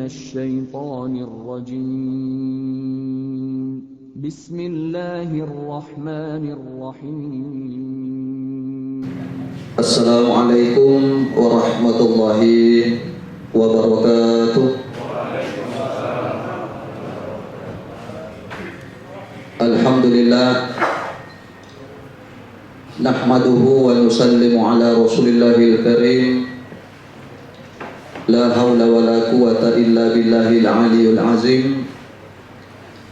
الشيطان الرجيم بسم الله الرحمن الرحيم Assalamualaikum warahmatullahi wabarakatuh. Alhamdulillah, nahmaduhu wa nusallimu ala rasulillahil karim. La hawla wa la quwata illa billahil aliyyil azim.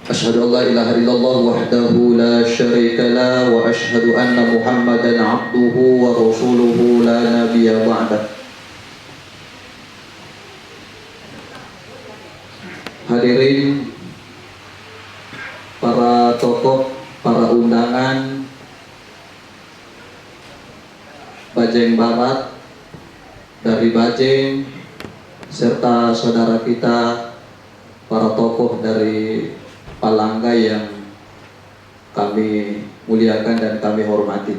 Asyhadu an la ilaha illallah wahdahu la syarika la wa asyhadu anna Muhammadan abduhu wa rasuluhu la nabiyya ba'dah. Hadirin para tokoh, para undangan Bajeng Barat dari Bajeng serta saudara kita para tokoh dari Palangga yang kami muliakan dan kami hormati.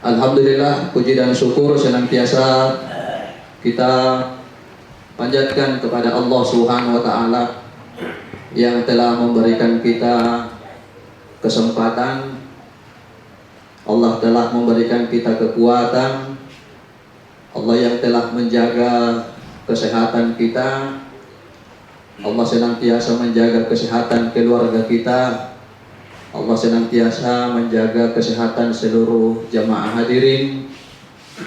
Alhamdulillah, puji dan syukur senantiasa kita panjatkan kepada Allah Subhanahu wa taala yang telah memberikan kita kesempatan. Allah telah memberikan kita kekuatan. Allah yang telah menjaga kesehatan kita. Allah senantiasa menjaga kesehatan keluarga kita. Allah senantiasa menjaga kesehatan seluruh jamaah hadirin,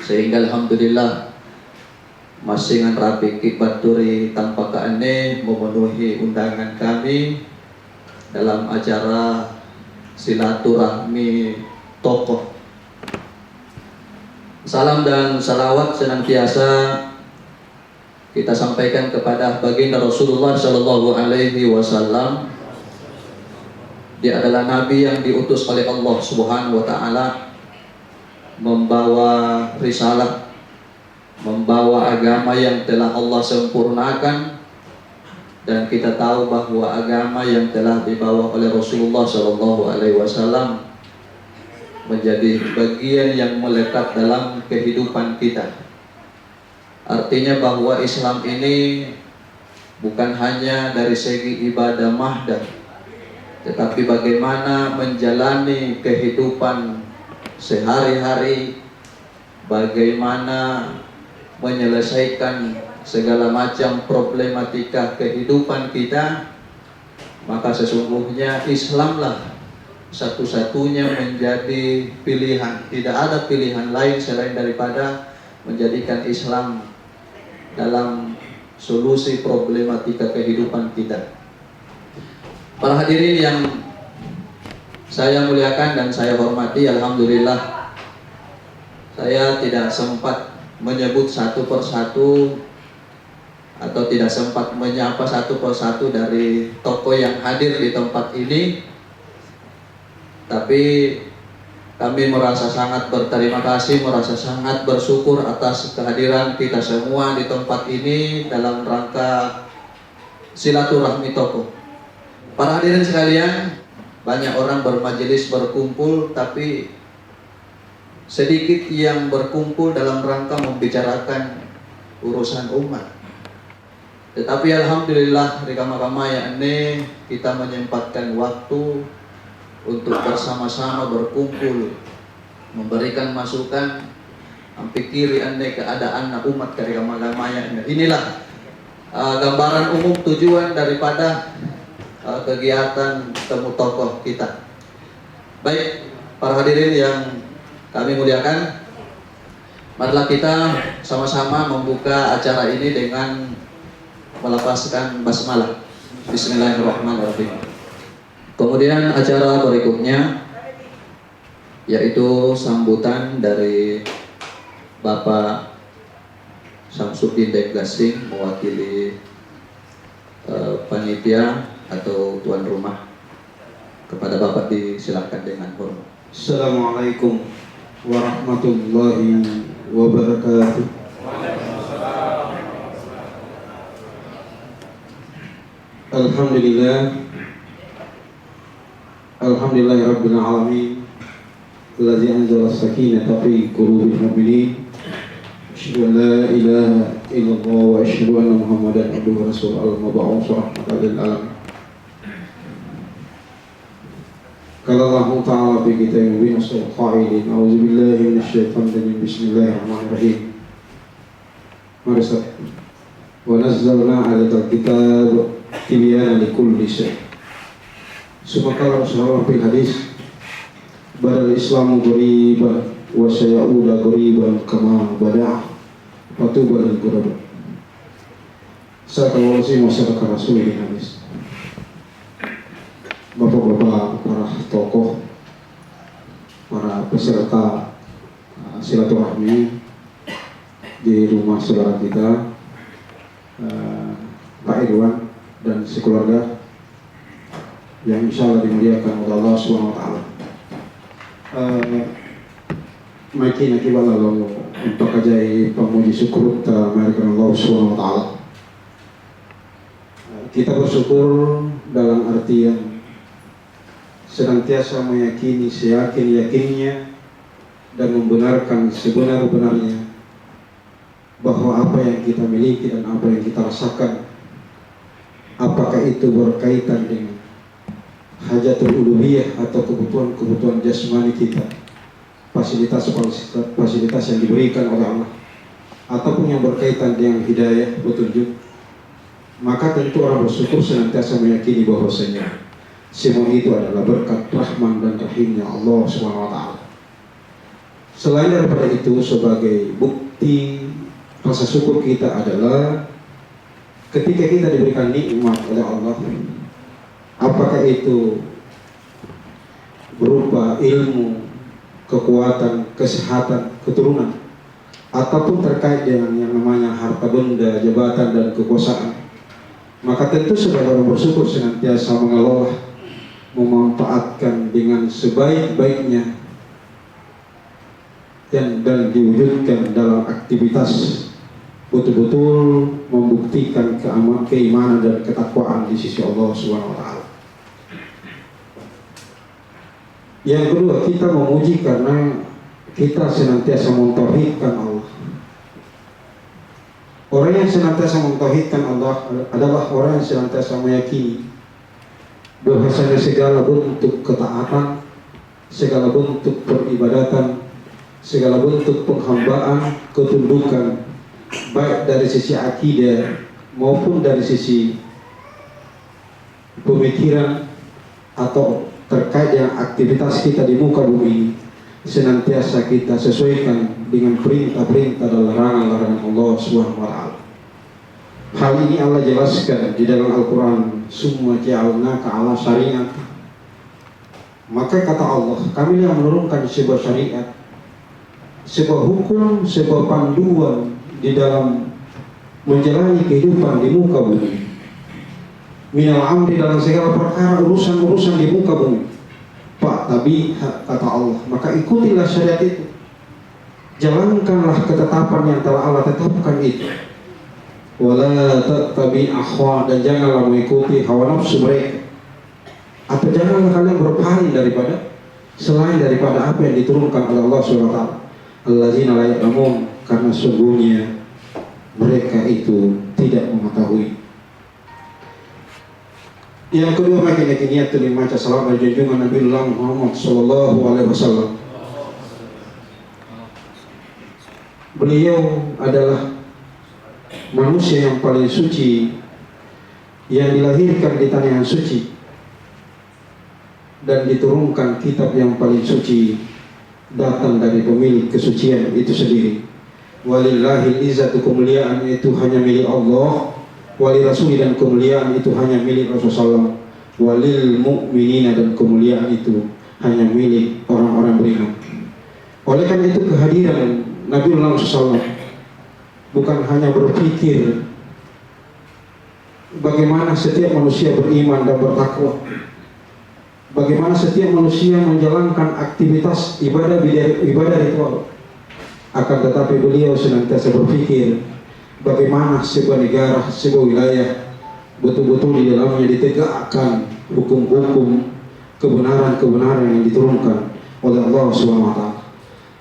sehingga alhamdulillah masingan rapi kibaturi tanpa keane memenuhi undangan kami dalam acara silaturahmi tokoh. Salam dan salawat senantiasa kita sampaikan kepada baginda Rasulullah Sallallahu Alaihi Wasallam. Dia adalah Nabi yang diutus oleh Allah Subhanahu Wa Taala, membawa risalah, membawa agama yang telah Allah sempurnakan, dan kita tahu bahwa agama yang telah dibawa oleh Rasulullah Sallallahu Alaihi Wasallam menjadi bagian yang melekat dalam kehidupan kita. Artinya bahwa Islam ini bukan hanya dari segi ibadah mahdah, tetapi bagaimana menjalani kehidupan sehari-hari, bagaimana menyelesaikan segala macam problematika kehidupan kita. Maka sesungguhnya Islamlah satu-satunya menjadi pilihan. Tidak ada pilihan lain selain daripada menjadikan Islam dalam solusi problematika kehidupan kita. Para hadirin yang saya muliakan dan saya hormati, alhamdulillah saya tidak sempat menyebut satu persatu atau tidak sempat menyapa satu persatu dari tokoh yang hadir di tempat ini. Tapi kami merasa sangat berterima kasih, merasa sangat bersyukur atas kehadiran kita semua di tempat ini dalam rangka silaturahmi tokoh. Para hadirin sekalian, banyak orang bermajelis berkumpul, tapi sedikit yang berkumpul dalam rangka membicarakan urusan umat. Tetapi alhamdulillah di kama-kama ini kita menyempatkan waktu untuk bersama-sama berkumpul, memberikan masukan, pikiri ane keadaan umat dari kama-kamanya. Inilah gambaran umum tujuan daripada kegiatan temu tokoh kita. Baik, para hadirin yang kami muliakan, marilah kita sama-sama membuka acara ini dengan melepaskan basmalah. Bismillahirrahmanirrahim. Kemudian acara berikutnya yaitu sambutan dari Bapak Samsudin Deklasing mewakili panitia atau tuan rumah. Kepada Bapak disilakan dengan hormat. Assalamualaikum warahmatullahi wabarakatuh. Alhamdulillah, alhamdulillahirabbil alamin, allazi anzala as-sakinata fi qulubil mu'minin أشهد أن لا إله إلا الله وأشهد أن محمدا عبده ورسوله المبعوث رحمة للعالمين. قال الله تعالى في كتابه المبين القائل أعوذ بالله من الشيطان الرجيم بسم الله الرحمن الرحيم. ونزلنا عليك الكتاب تبيانا لكل شيء. ثم قال رسول الله في الحديث بدأ الإسلام غريبا وسيعود غريبا كما بدأ فطوبى للغرباء. Saya sih masyarakat Rasul ini hadis. Bapak-bapak, para tokoh, para peserta silaturahmi di rumah saudara kita, Pak Irwan dan sekeluarga yang insya Allah dimuliakan oleh Allah Subhanahu Wa Taala. Makin akibat lalu untuk ajai pemuji syukur terhadap Allah Subhanahu Wa Taala. Kita bersyukur dalam artian senantiasa meyakini seyakin-yakinnya dan membenarkan sebenar-benarnya bahwa apa yang kita miliki dan apa yang kita rasakan, apakah itu berkaitan dengan hajatul uluhiyah atau kebutuhan-kebutuhan jasmani kita, fasilitas yang diberikan oleh Allah, ataupun yang berkaitan dengan hidayah, petunjuk, maka tentu orang bersyukur senantiasa meyakini bahwasanya semua itu adalah berkat rahman dan rahimnya Allah SWT. Selain daripada itu, sebagai bukti rasa syukur kita adalah ketika kita diberikan nikmat oleh Allah, apakah itu berupa ilmu, kekuatan, kesehatan, keturunan, ataupun terkait dengan yang namanya harta benda, jabatan, dan kekuasaan, maka tentu sebagai orang bersyukur senantiasa mengelola, memanfaatkan dengan sebaik-baiknya dan diwujudkan dalam aktivitas betul-betul membuktikan keimanan dan ketakwaan di sisi Allah Subhanahu Wa Taala. Yang kedua, kita memuji karena kita senantiasa mentauhidkan Allah. Orang yang senantiasa mentauhidkan Allah adalah orang yang senantiasa meyakini bahwasanya segala bentuk ketaatan, segala bentuk peribadatan, segala bentuk penghambaan, ketundukan, baik dari sisi akidah maupun dari sisi pemikiran atau terkait dengan aktivitas kita di muka bumi, senantiasa kita sesuaikan dengan perintah-perintah dan larangan-larangan Allah Subhanahu Wa Taala. Hal ini Allah jelaskan di dalam Al-Quran, summa ja'alnaka ala syariat. Maka kata Allah, kami yang menurunkan sebuah syariat, sebuah hukum, sebuah panduan di dalam menjalani kehidupan di muka bumi. Minal amri, dalam segala perkara urusan-urusan di muka bumi. Pak, tapi kata Allah, maka ikutilah syariat itu. Jalankanlah ketetapan yang telah Allah tetapkan itu. Wala tattabi ahwa, dan janganlah mengikuti hawa nafsu mereka, atau janganlah kalian berpaling daripada selain daripada apa yang diturunkan oleh Allah SWT. Allazina la ya'lamun, karena sungguhnya mereka itu tidak mengetahui. Yang kedua, makin yakiniyat membaca salam dan junjungan Nabi Muhammad SAW. Beliau adalah manusia yang paling suci, yang dilahirkan di tanah yang suci dan diturunkan kitab yang paling suci, datang dari pemilik kesucian itu sendiri. Walillahil izzatu, kemuliaan itu hanya milik Allah, wali rasuli, dan kemuliaan itu hanya milik Rasulullah, walil mu'minina, dan kemuliaan itu hanya milik orang-orang beriman. Oleh karena itu kehadiran Nabiullah SAW bukan hanya berpikir bagaimana setiap manusia beriman dan bertakwa, bagaimana setiap manusia menjalankan aktivitas ibadah ritual, akan tetapi beliau senantiasa berpikir bagaimana sebuah negara, sebuah wilayah betul-betul di dalamnya ditegakkan hukum-hukum, kebenaran-kebenaran yang diturunkan oleh Allah SWT.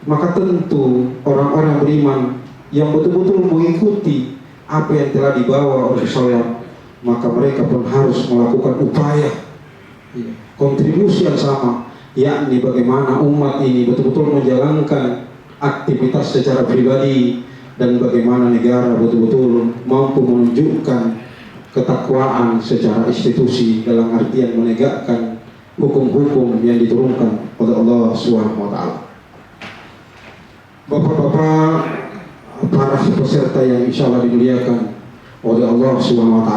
Maka tentu orang-orang beriman yang betul-betul mengikuti apa yang telah dibawa oleh Rasulullah, maka mereka pun harus melakukan upaya kontribusi yang sama, yakni bagaimana umat ini betul-betul menjalankan aktivitas secara pribadi, dan bagaimana negara betul-betul mampu menunjukkan ketakwaan secara institusi dalam artian menegakkan hukum-hukum yang diturunkan oleh Allah SWT. Bapak-bapak, para peserta yang insya Allah dimuliakan oleh Allah SWT,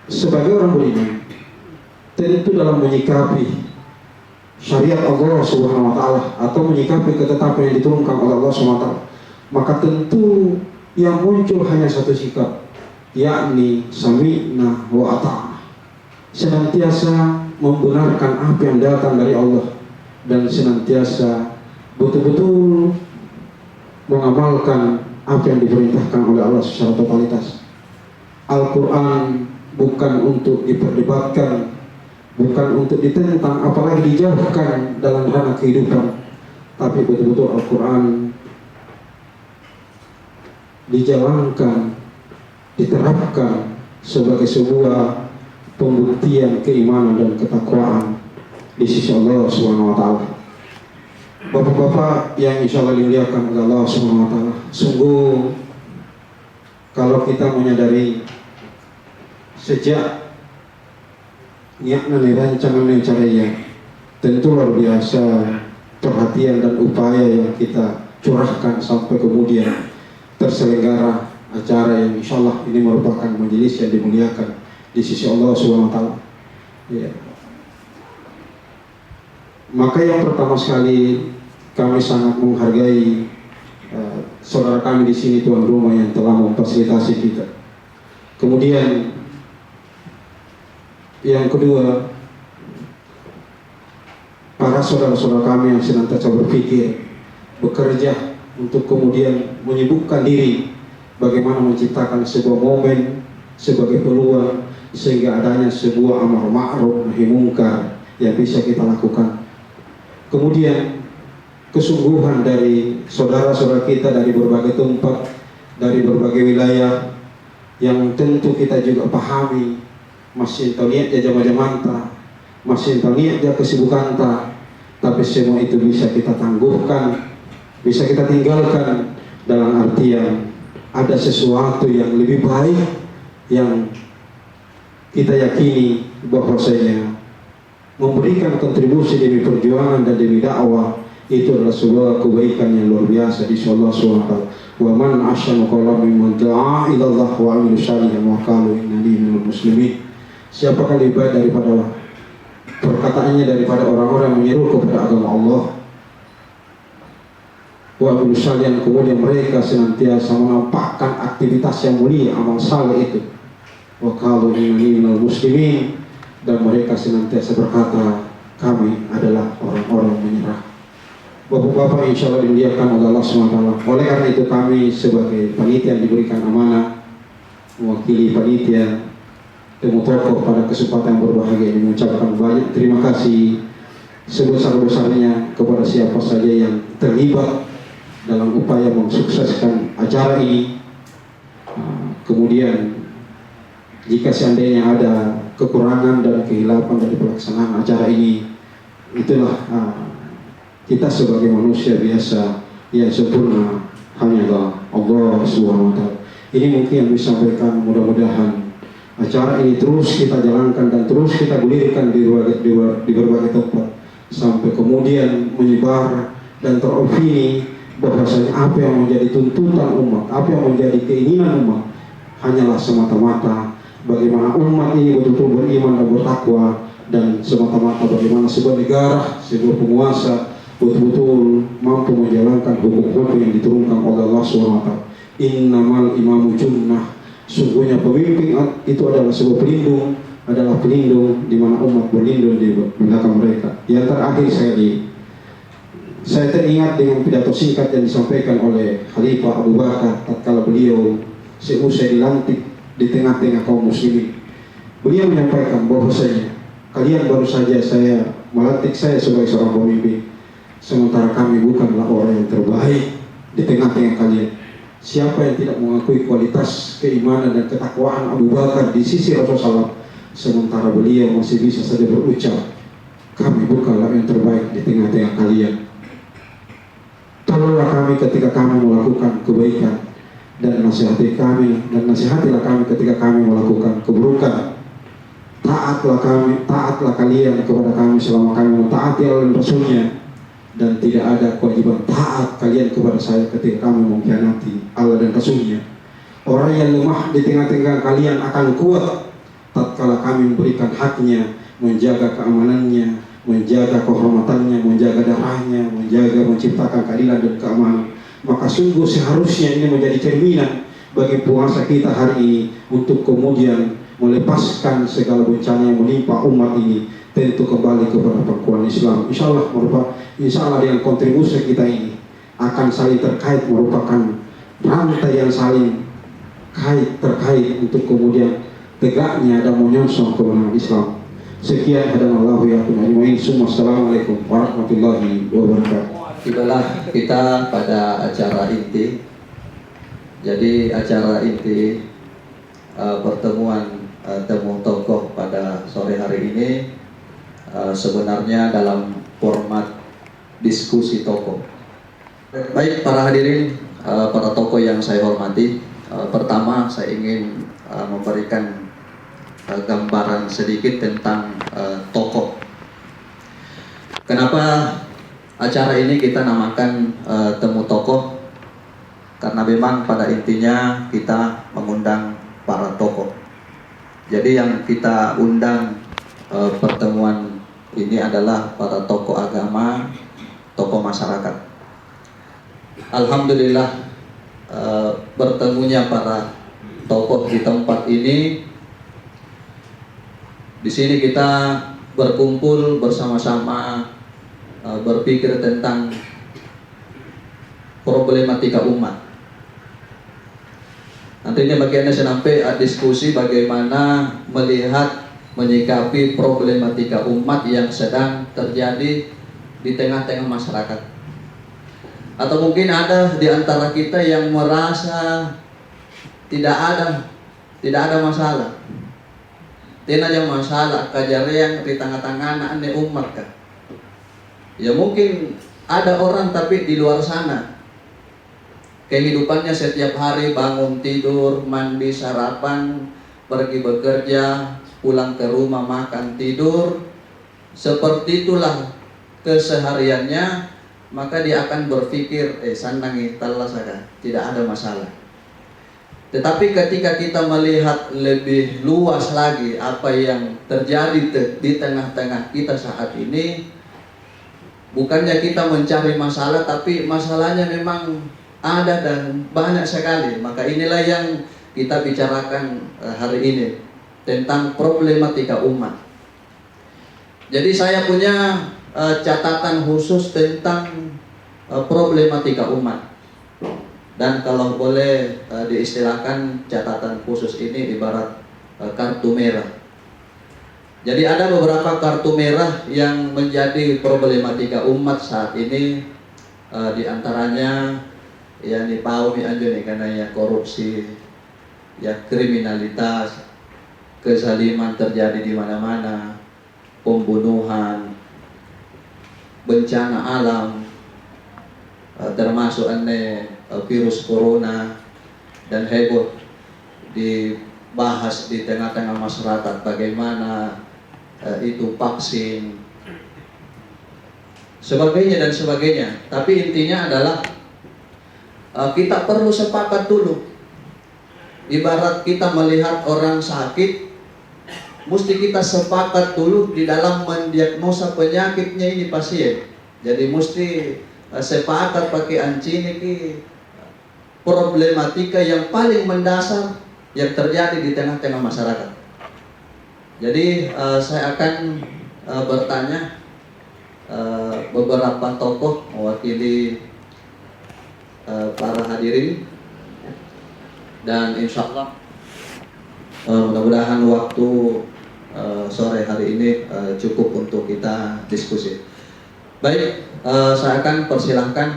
sebagai orang beriman, tentu dalam menyikapi syariat Allah Subhanahu wa Ta'ala atau menyikapi ketetapan yang diturunkan oleh Allah Subhanahu wa Ta'ala, maka tentu yang muncul hanya satu sikap, yakni sami'na wa ata'na, senantiasa membenarkan apa yang datang dari Allah dan senantiasa betul-betul mengamalkan apa yang diperintahkan oleh Allah secara totalitas. Al-Quran bukan untuk diperdebatkan, bukan untuk ditentang, apalagi dijauhkan dalam ranah kehidupan, tapi betul-betul Al-Quran dijalankan, diterapkan sebagai sebuah pembuktian keimanan dan ketakwaan di sisi Allah Subhanahu wa Ta'ala. Bapak-bapak yang insya Allah dimuliakan oleh Allah Subhanahu wa Ta'ala, sungguh kalau kita menyadari sejak niatnya rancangan yang caranya, tentu luar biasa perhatian dan upaya yang kita curahkan sampai kemudian terselenggara acara yang insya Allah ini merupakan majelis yang dimuliakan di sisi Allah SWT. Ya. Maka yang pertama sekali kami sangat menghargai saudara kami di sini, tuan rumah yang telah memfasilitasi kita. Kemudian yang kedua, para saudara-saudara kami yang senantiasa berpikir, bekerja untuk kemudian menyibukkan diri bagaimana menciptakan sebuah momen sebagai peluang sehingga adanya sebuah amar ma'ruf nahi munkar yang bisa kita lakukan. Kemudian kesungguhan dari saudara-saudara kita dari berbagai tempat, dari berbagai wilayah yang tentu kita juga pahami masih tahu niat dia jama-jamanta, masih tahu niat dia kesibukanta, tapi semua itu bisa kita tangguhkan, bisa kita tinggalkan dalam artian ada sesuatu yang lebih baik yang kita yakini bahwasanya memberikan kontribusi demi perjuangan dan demi dakwah itu adalah sebuah kebaikan yang luar biasa di Allah SWT. Wa man ahsanu qawlan mimman da'a ila Allah wa 'amila shalihan wa qala innani minal muslimin. Siapakah lebih baik daripada perkataannya daripada orang-orang menyeru kepada agama Allah wa 'amila shalihan, kemudian mereka senantiasa menampakkan aktivitas yang mulia, amal saleh itu. Wa qala innani minal muslimin, dan mereka senantiasa berkata kami adalah orang-orang menyerah. Bapak-bapak insya Allah dimuliakan oleh Allah SWT. Oleh karena itu kami sebagai panitia yang diberikan amanah mewakili panitia temu tokoh pada kesempatan yang berbahagia ini mengucapkan banyak terima kasih sebesar-besarnya kepada siapa saja yang terlibat dalam upaya mensukseskan acara ini. Kemudian jika seandainya ada kekurangan dan kehilapan dari pelaksanaan acara ini, itulah kita sebagai manusia biasa yang sempurna hanyalah Allah SWT. Ini mungkin yang disampaikan, mudah-mudahan acara ini terus kita jalankan dan terus kita gulirkan di berbagai tempat sampai kemudian menyebar dan teropini bahwasanya apa yang menjadi tuntutan umat, apa yang menjadi keinginan umat hanyalah semata-mata bagaimana umat ini betul-betul beriman dan bertakwa, dan semata-mata bagaimana sebuah negara, sebuah penguasa betul-betul mampu menjalankan hukum-hukum yang diturunkan oleh Allah SWT. Innamal imamu junnah, sungguhnya pemimpin itu adalah sebuah pelindung, adalah pelindung di mana umat berlindung di belakang mereka. Yang terakhir saya teringat dengan pidato singkat yang disampaikan oleh Khalifah Abu Bakar tatkala beliau seusai dilantik di tengah-tengah kaum muslimin. Beliau menyampaikan bahwasanya kalian baru saja saya melantik saya sebagai seorang pemimpin, sementara kami bukanlah orang yang terbaik di tengah-tengah kalian. Siapa yang tidak mengakui kualitas keimanan dan ketakwaan Abu Bakar di sisi Rasulullah SAW, sementara beliau masih bisa saja berucap, kami bukanlah yang terbaik di tengah-tengah kalian. Tolonglah kami ketika kami melakukan kebaikan, dan nasihatilah kami ketika kami melakukan keburukan. Taatlah kalian kepada kami selama kami mentaati Allah dan Rasulnya, dan tidak ada kewajiban taat kalian kepada saya ketika kami mengkhianati Allah dan Rasulnya. Orang yang lemah di tengah-tengah kalian akan kuat tatkala kami memberikan haknya, menjaga keamanannya, menjaga kehormatannya, menjaga darahnya, menciptakan keadilan dan keamanan. Maka sungguh seharusnya ini menjadi cerminan bagi penguasa kita hari ini untuk kemudian melepaskan segala bencana yang menimpa umat ini, tentu kembali kepada pangkuan Islam. Insya Allah dengan kontribusi kita ini akan saling terkait, merupakan rantai yang saling terkait untuk kemudian tegaknya dan menyongsong kemenangan Islam. Sekian, hadanallahu ya kunaimain. Assalamualaikum warahmatullahi wabarakatuh. Tibalah kita pada acara inti. Jadi acara inti pertemuan temu tokoh pada sore hari ini sebenarnya dalam format diskusi tokoh. Baik para hadirin, para tokoh yang saya hormati, pertama saya ingin memberikan gambaran sedikit tentang tokoh. Kenapa acara ini kita namakan temu tokoh? Karena memang pada intinya kita mengundang para tokoh. Jadi yang kita undang pertemuan ini adalah para tokoh agama, tokoh masyarakat. Alhamdulillah bertemunya para tokoh di tempat ini. Di sini kita berkumpul bersama-sama berpikir tentang problematika umat. Nantinya bagiannya sampai diskusi bagaimana melihat, menyikapi problematika umat yang sedang terjadi di tengah-tengah masyarakat. Atau mungkin ada di antara kita yang merasa tidak ada masalah. Tidak ada masalah kejadian di tengah-tengah ane umat kan. Ya mungkin ada orang tapi di luar sana kehidupannya setiap hari bangun tidur, mandi, sarapan, pergi bekerja, pulang ke rumah, makan, tidur. Seperti itulah kesehariannya, maka dia akan berpikir, sanangi talas saja, tidak ada masalah. Tetapi ketika kita melihat lebih luas lagi apa yang terjadi di tengah-tengah kita saat ini, bukannya kita mencari masalah, tapi masalahnya memang ada dan banyak sekali. Maka inilah yang kita bicarakan hari ini tentang problematika umat. Jadi saya punya catatan khusus tentang problematika umat. Dan kalau boleh diistilahkan catatan khusus ini ibarat kartu merah. Jadi ada beberapa kartu merah yang menjadi problematika umat saat ini. Di antaranya ya ni pau mi anjo nih karena ya korupsi, ya kriminalitas, kezaliman terjadi di mana-mana, pembunuhan, bencana alam, termasuk virus corona, dan heboh dibahas di tengah-tengah masyarakat bagaimana itu vaksin, sebagainya dan sebagainya. Tapi intinya adalah kita perlu sepakat dulu. Ibarat kita melihat orang sakit, mesti kita sepakat dulu di dalam mendiagnosa penyakitnya ini pasien. Jadi mesti sepakat pakai ancini problematika yang paling mendasar yang terjadi di tengah-tengah masyarakat. Jadi saya akan bertanya beberapa tokoh mewakili para hadirin, dan insya Allah mudah-mudahan waktu sore hari ini cukup untuk kita diskusi. Baik, saya akan persilahkan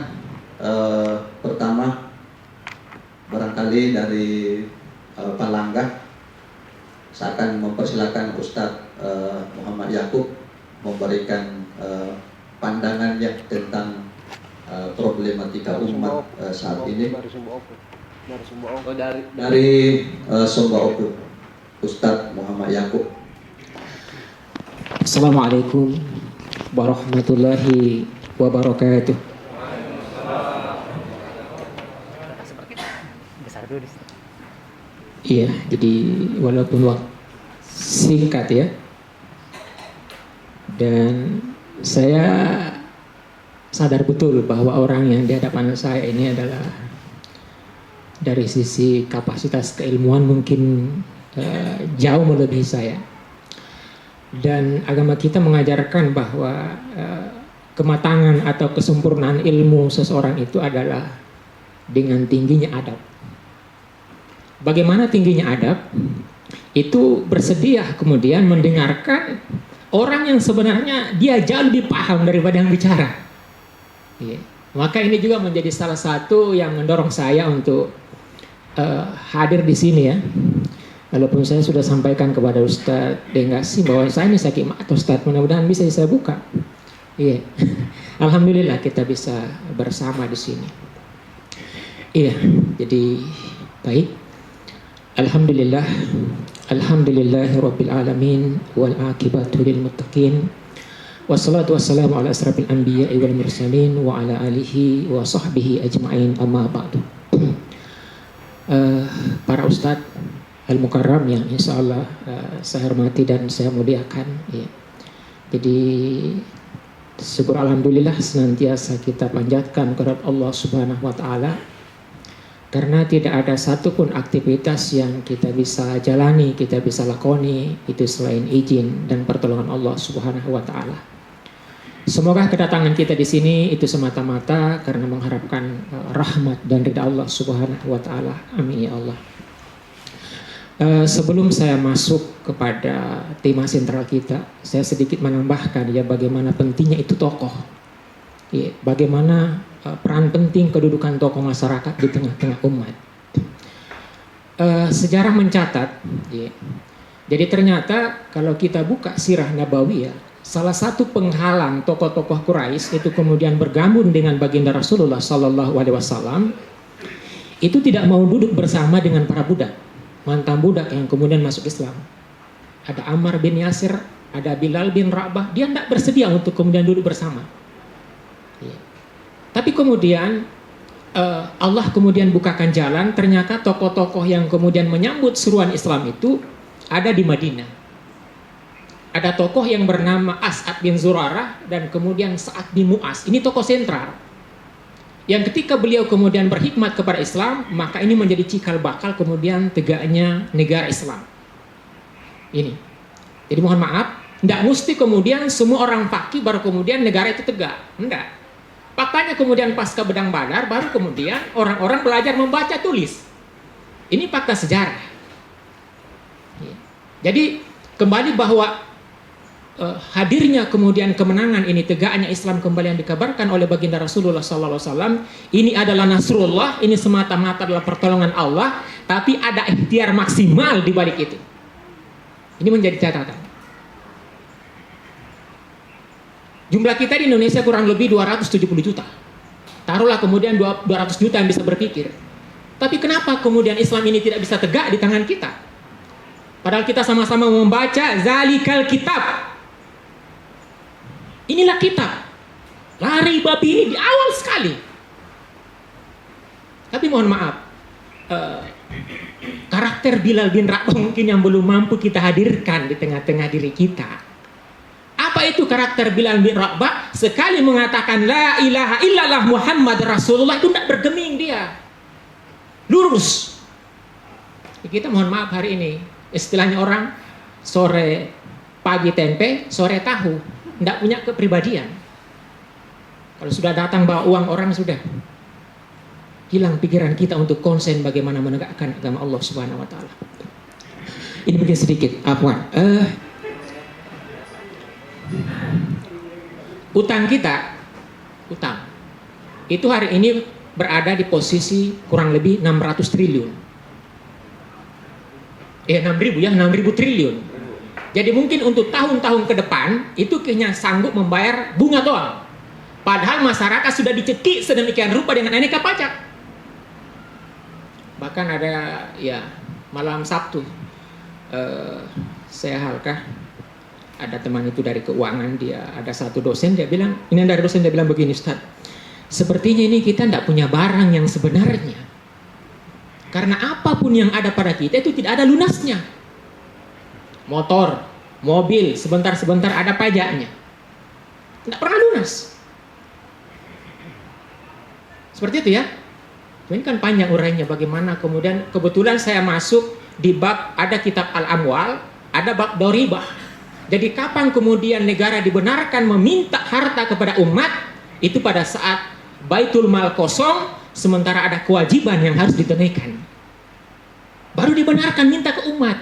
pertama barangkali dari Palangga, saya akan mempersilakan Ustadz Muhammad Yakub memberikan pandangannya tentang problematika umat saat ini. Dari Sumba Oku, Ustadz Muhammad Yakub. Assalamualaikum warahmatullahi wabarakatuh. Iya, jadi walaupun waktu singkat ya, dan saya sadar betul bahwa orang yang di hadapan saya ini adalah dari sisi kapasitas keilmuan mungkin jauh melebihi saya. Dan agama kita mengajarkan bahwa kematangan atau kesempurnaan ilmu seseorang itu adalah dengan tingginya adab. Bagaimana tingginya adab? Itu bersedia kemudian mendengarkan orang yang sebenarnya dia jauh lebih paham daripada yang bicara. Ya. Maka ini juga menjadi salah satu yang mendorong saya untuk hadir di sini ya. Walaupun saya sudah sampaikan kepada Ustadz Dengasi bahwa saya ini sakit mata Ustadz, mudah-mudahan bisa saya buka. Iya, alhamdulillah kita bisa bersama di sini. Iya, jadi baik. Alhamdulillah, alhamdulillahirabbil alamin wal aqibatu lil muttaqin. Wassalatu wassalamu ala asrafil anbiya'i wal mursalin wa ala alihi wa sahbihi ajma'in, amma ba'du. Para ustadz Al-Mukarram yang insya Allah saya hormati dan saya muliakan ya. Jadi syukur alhamdulillah senantiasa kita panjatkan kepada Allah Subhanahu wa taala, karena tidak ada satupun aktivitas yang kita bisa jalani, kita bisa lakoni itu selain izin dan pertolongan Allah Subhanahu wa taala. Semoga kedatangan kita di sini itu semata-mata karena mengharapkan rahmat dan ridha Allah Subhanahu wa taala. Amin ya Allah. Sebelum saya masuk kepada tema sentral kita, saya sedikit menambahkan ya bagaimana pentingnya itu tokoh. Ya, bagaimana peran penting kedudukan tokoh masyarakat di tengah-tengah umat. Sejarah mencatat, ya, jadi ternyata kalau kita buka sirah Nabawiyah, salah satu penghalang tokoh-tokoh Quraisy itu kemudian bergabung dengan baginda Rasulullah Sallallahu Alaihi Wasallam itu tidak mau duduk bersama dengan para budak, mantan budak yang kemudian masuk Islam. Ada Ammar bin Yasir, ada Bilal bin Rabah, dia tidak bersedia untuk kemudian duduk bersama. Ya. Tapi kemudian Allah kemudian bukakan jalan, ternyata tokoh-tokoh yang kemudian menyambut seruan Islam itu ada di Madinah. Ada tokoh yang bernama As'ad bin Zurarah dan kemudian Sa'ad bin Mu'az. Ini tokoh sentral. Yang ketika beliau kemudian berkhidmat kepada Islam, maka ini menjadi cikal bakal kemudian tegaknya negara Islam. Ini. Jadi mohon maaf, tidak mesti kemudian semua orang fakih baru kemudian negara itu tegak. Tidak. Faktanya kemudian pasca Bedang Badar, baru kemudian orang-orang belajar membaca tulis. Ini fakta sejarah. Jadi kembali bahwa hadirnya kemudian kemenangan ini, tegaknya Islam kembali yang dikabarkan oleh baginda Rasulullah SAW, ini adalah nasrullah, ini semata-mata adalah pertolongan Allah, tapi ada ikhtiar maksimal di balik itu. Ini menjadi catatan. Jumlah kita di Indonesia kurang lebih 270 juta. Taruhlah kemudian 200 juta yang bisa berpikir. Tapi kenapa kemudian Islam ini tidak bisa tegak di tangan kita? Padahal kita sama-sama membaca zalikal kitab. Inilah kitab. Lari babi ini di awal sekali. Tapi mohon maaf, karakter Bilal bin Rabah mungkin yang belum mampu kita hadirkan di tengah-tengah diri kita. Apa itu karakter Bilal bin Rabah? Sekali mengatakan la ilaha illallah Muhammad Rasulullah itu tidak bergeming dia. Lurus. Kita mohon maaf hari ini, istilahnya orang sore pagi tempe, sore tahu. Tidak punya kepribadian. Kalau sudah datang bawa uang orang, sudah hilang pikiran kita untuk konsen bagaimana menegakkan agama Allah Subhanahu wa taala. Ini mungkin sedikit afwan. Utang kita, utang itu hari ini berada di posisi kurang lebih 600 triliun. 6.000 ya, 6.000 triliun. Jadi mungkin untuk tahun-tahun ke depan itu hanya sanggup membayar bunga doang. Padahal masyarakat sudah dicekik sedemikian rupa dengan aneka pajak. Bahkan ada ya malam Sabtu saya halkah ada teman itu dari keuangan, dia ada satu dosen, dia bilang, ini dari dosen, dia bilang begini, Ustaz, sepertinya ini kita tidak punya barang yang sebenarnya, karena apapun yang ada pada kita itu tidak ada lunasnya. Motor, mobil, sebentar-sebentar ada pajaknya, tidak pernah lunas. Seperti itu ya. Ini kan panjang urainya bagaimana. Kemudian kebetulan saya masuk di bab, ada kitab Al-Amwal, ada bab doribah. Jadi kapan kemudian negara dibenarkan meminta harta kepada umat, itu pada saat Baitul Mal kosong, sementara ada kewajiban yang harus ditunaikan, baru dibenarkan minta ke umat.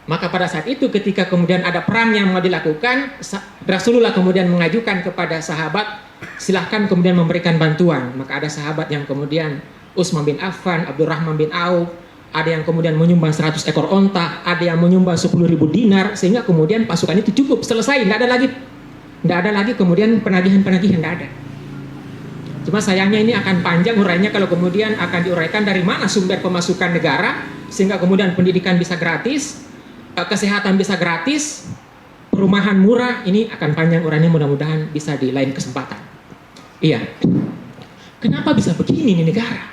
Maka pada saat itu ketika kemudian ada perang yang mau dilakukan, Rasulullah kemudian mengajukan kepada sahabat, silahkan kemudian memberikan bantuan. Maka ada sahabat yang kemudian Utsman bin Affan, Abdurrahman bin Auf, ada yang kemudian menyumbang 100 ekor onta, ada yang menyumbang 10.000 dinar, sehingga kemudian pasukan itu cukup, selesai, tidak ada lagi kemudian penagihan-penagihan, tidak ada. Cuma sayangnya ini akan panjang urainya kalau kemudian akan diuraikan dari mana sumber pemasukan negara, sehingga kemudian pendidikan bisa gratis, kesehatan bisa gratis, perumahan murah. Ini akan panjang urainya, mudah-mudahan bisa di lain kesempatan. Iya. Kenapa bisa begini nih negara?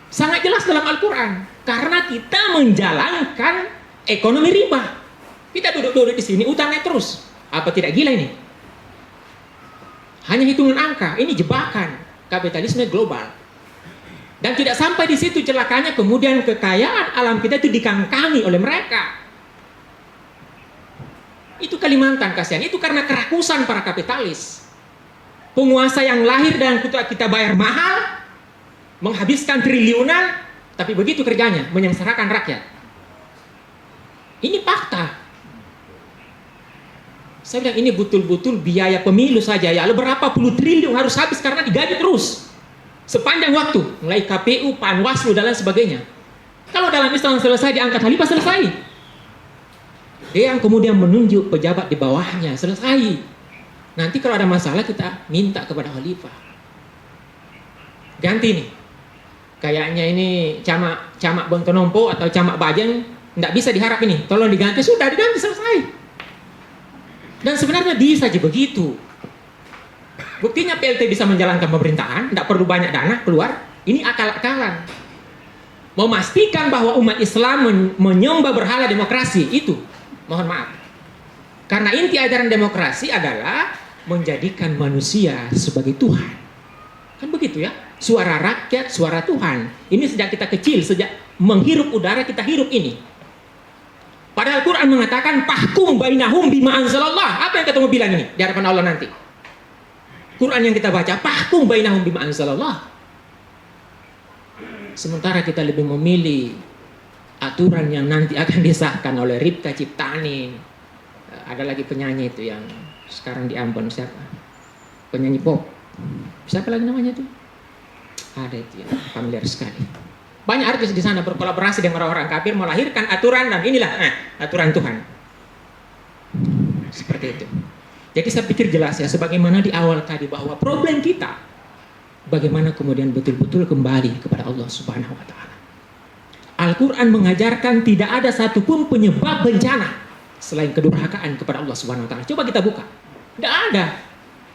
Sangat jelas dalam Al-Quran. Karena kita menjalankan ekonomi riba. Kita duduk-duduk di sini, utangnya terus. Apa tidak gila ini? Hanya hitungan angka. Ini jebakan kapitalisme global. Dan tidak sampai di situ celakanya, kemudian kekayaan alam kita itu dikangkangi oleh mereka. Itu Kalimantan, kasihan. Itu karena kerakusan para kapitalis. Penguasa yang lahir dan kita bayar mahal, menghabiskan triliunan, tapi begitu kerjanya, menyengsarakan rakyat. Ini fakta. Saya bilang ini betul-betul biaya pemilu saja ya, berapa puluh triliun harus habis karena digaji terus sepanjang waktu, mulai KPU, Panwaslu dan lain sebagainya. Kalau dalam Islam selesai, diangkat khalifah, selesai. Dia yang kemudian menunjuk pejabat di bawahnya, selesai. Nanti kalau ada masalah kita minta kepada khalifah. Ganti nih. Kayaknya ini camak Bontonompo atau camak Bajeng tidak bisa diharap ini, tolong diganti, sudah diganti, selesai. Dan sebenarnya bisa aja begitu. Buktinya PLT bisa menjalankan pemerintahan, tidak perlu banyak dana keluar. Ini akal-akalan. Memastikan bahwa umat Islam menyembah berhala demokrasi, itu mohon maaf. Karena inti ajaran demokrasi adalah menjadikan manusia sebagai Tuhan. Kan begitu ya? Suara rakyat, suara Tuhan. Ini sejak kita kecil, sejak menghirup udara kita hirup ini. Padahal Quran mengatakan fahkum bainahum bima anzalallah. Apa yang ketemu bilang ini di hadapan Allah nanti? Quran yang kita baca fahkum bainahum bima anzalallah. Sementara kita lebih memilih aturan yang nanti akan disahkan oleh Ripka Ciptani. Ada lagi penyanyi itu yang sekarang di Ambon, siapa? Penyanyi pop. Siapa lagi namanya itu? Ada itu yang familiar sekali. Banyak artis di sana berkolaborasi dengan orang-orang kafir melahirkan aturan, dan inilah aturan Tuhan. Seperti itu. Jadi saya pikir jelas ya, sebagaimana di awal tadi, bahwa problem kita bagaimana kemudian betul-betul kembali kepada Allah Subhanahu wa taala. Al-Quran mengajarkan tidak ada satupun penyebab bencana selain kedurhakaan kepada Allah Subhanahu wa taala. Coba kita buka. Tidak ada.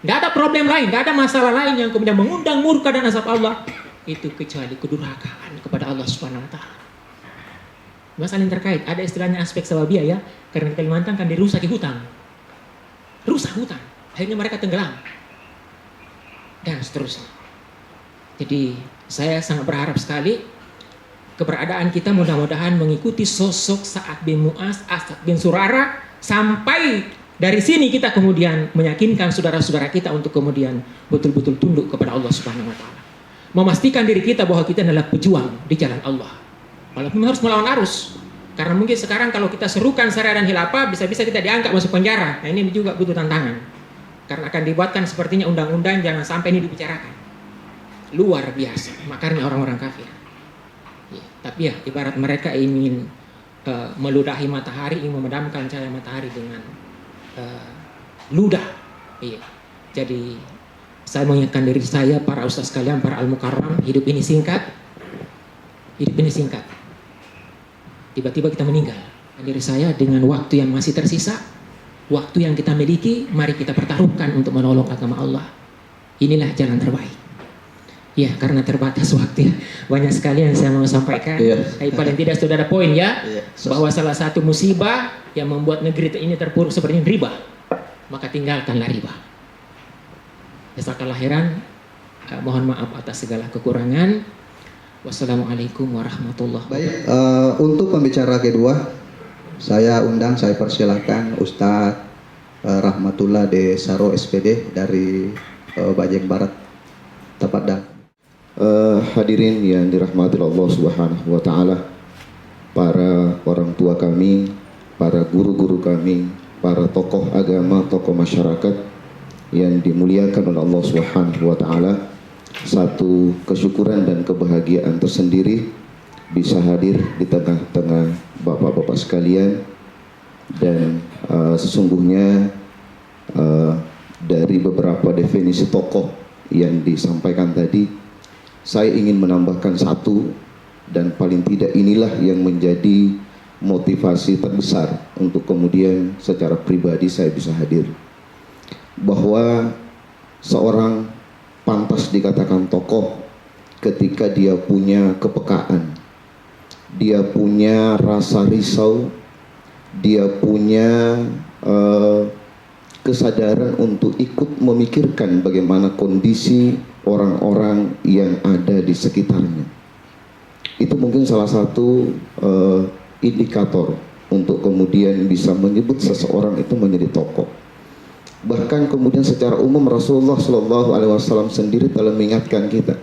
Tidak ada problem lain, tidak ada masalah lain yang kemudian mengundang murka dan azab Allah, itu kecuali kedurhakaan kepada Allah Subhanahu wa taala. Masalah yang terkait, ada istilahnya aspek sababiah ya, karena di Kalimantan kan dirusak hutan. Rusak hutan, akhirnya mereka tenggelam. Dan seterusnya. Jadi saya sangat berharap sekali keberadaan kita mudah-mudahan mengikuti sosok Sa'ad bin Mu'az, Asad bin Surara, sampai dari sini kita kemudian meyakinkan saudara-saudara kita untuk kemudian betul-betul tunduk kepada Allah Subhanahu wa taala. Memastikan diri kita bahwa kita adalah pejuang di jalan Allah. Walaupun harus melawan arus. Karena mungkin sekarang kalau kita serukan syariah dan khilafah, bisa-bisa kita diangkat masuk penjara. Nah, ini juga butuh tantangan. Karena akan dibuatkan sepertinya undang-undang, jangan sampai ini dibicarakan. luar biasa makarnya orang-orang kafir. Ya, tapi ya ibarat mereka ingin meludahi matahari, ingin memadamkan cahaya matahari dengan ludah. Iya. Jadi saya mengingatkan diri saya, para ustaz sekalian, para al-mukarram, hidup ini singkat. Hidup ini singkat. Tiba-tiba kita meninggal. Diri saya dengan waktu yang masih tersisa, waktu yang kita miliki, mari kita pertaruhkan untuk menolong agama Allah. Inilah jalan terbaik. Ya, karena terbatas waktu, banyak sekali yang saya mau sampaikan. Tapi paling tidak sudah ada poin ya, bahwa salah satu musibah yang membuat negeri ini terpuruk seperti riba, maka tinggalkanlah riba. Jazakallahu khairan. Mohon maaf atas segala kekurangan. Wassalamualaikum warahmatullahi wabarakatuh. Baik, untuk pembicara kedua, saya persilahkan Ustadz Rahmatullah de Saro SPD dari Bajeng Barat. Tafadhal. Hadirin yang dirahmati Allah Subhanahu wa taala, para orang tua kami, para guru-guru kami, para tokoh agama, tokoh masyarakat yang dimuliakan oleh Allah Subhanahu wa taala. Satu kesyukuran dan kebahagiaan tersendiri bisa hadir di tengah-tengah bapak-bapak sekalian, dan sesungguhnya dari beberapa definisi tokoh yang disampaikan tadi, saya ingin menambahkan satu, dan paling tidak inilah yang menjadi motivasi terbesar untuk kemudian secara pribadi saya bisa hadir, bahwa seorang pantas dikatakan tokoh ketika dia punya kepekaan, dia punya rasa risau, dia punya kesadaran untuk ikut memikirkan bagaimana kondisi orang-orang yang ada di sekitarnya. Itu mungkin salah satu indikator untuk kemudian bisa menyebut seseorang itu menjadi tokoh. Bahkan kemudian secara umum Rasulullah SAW sendiri telah mengingatkan kita,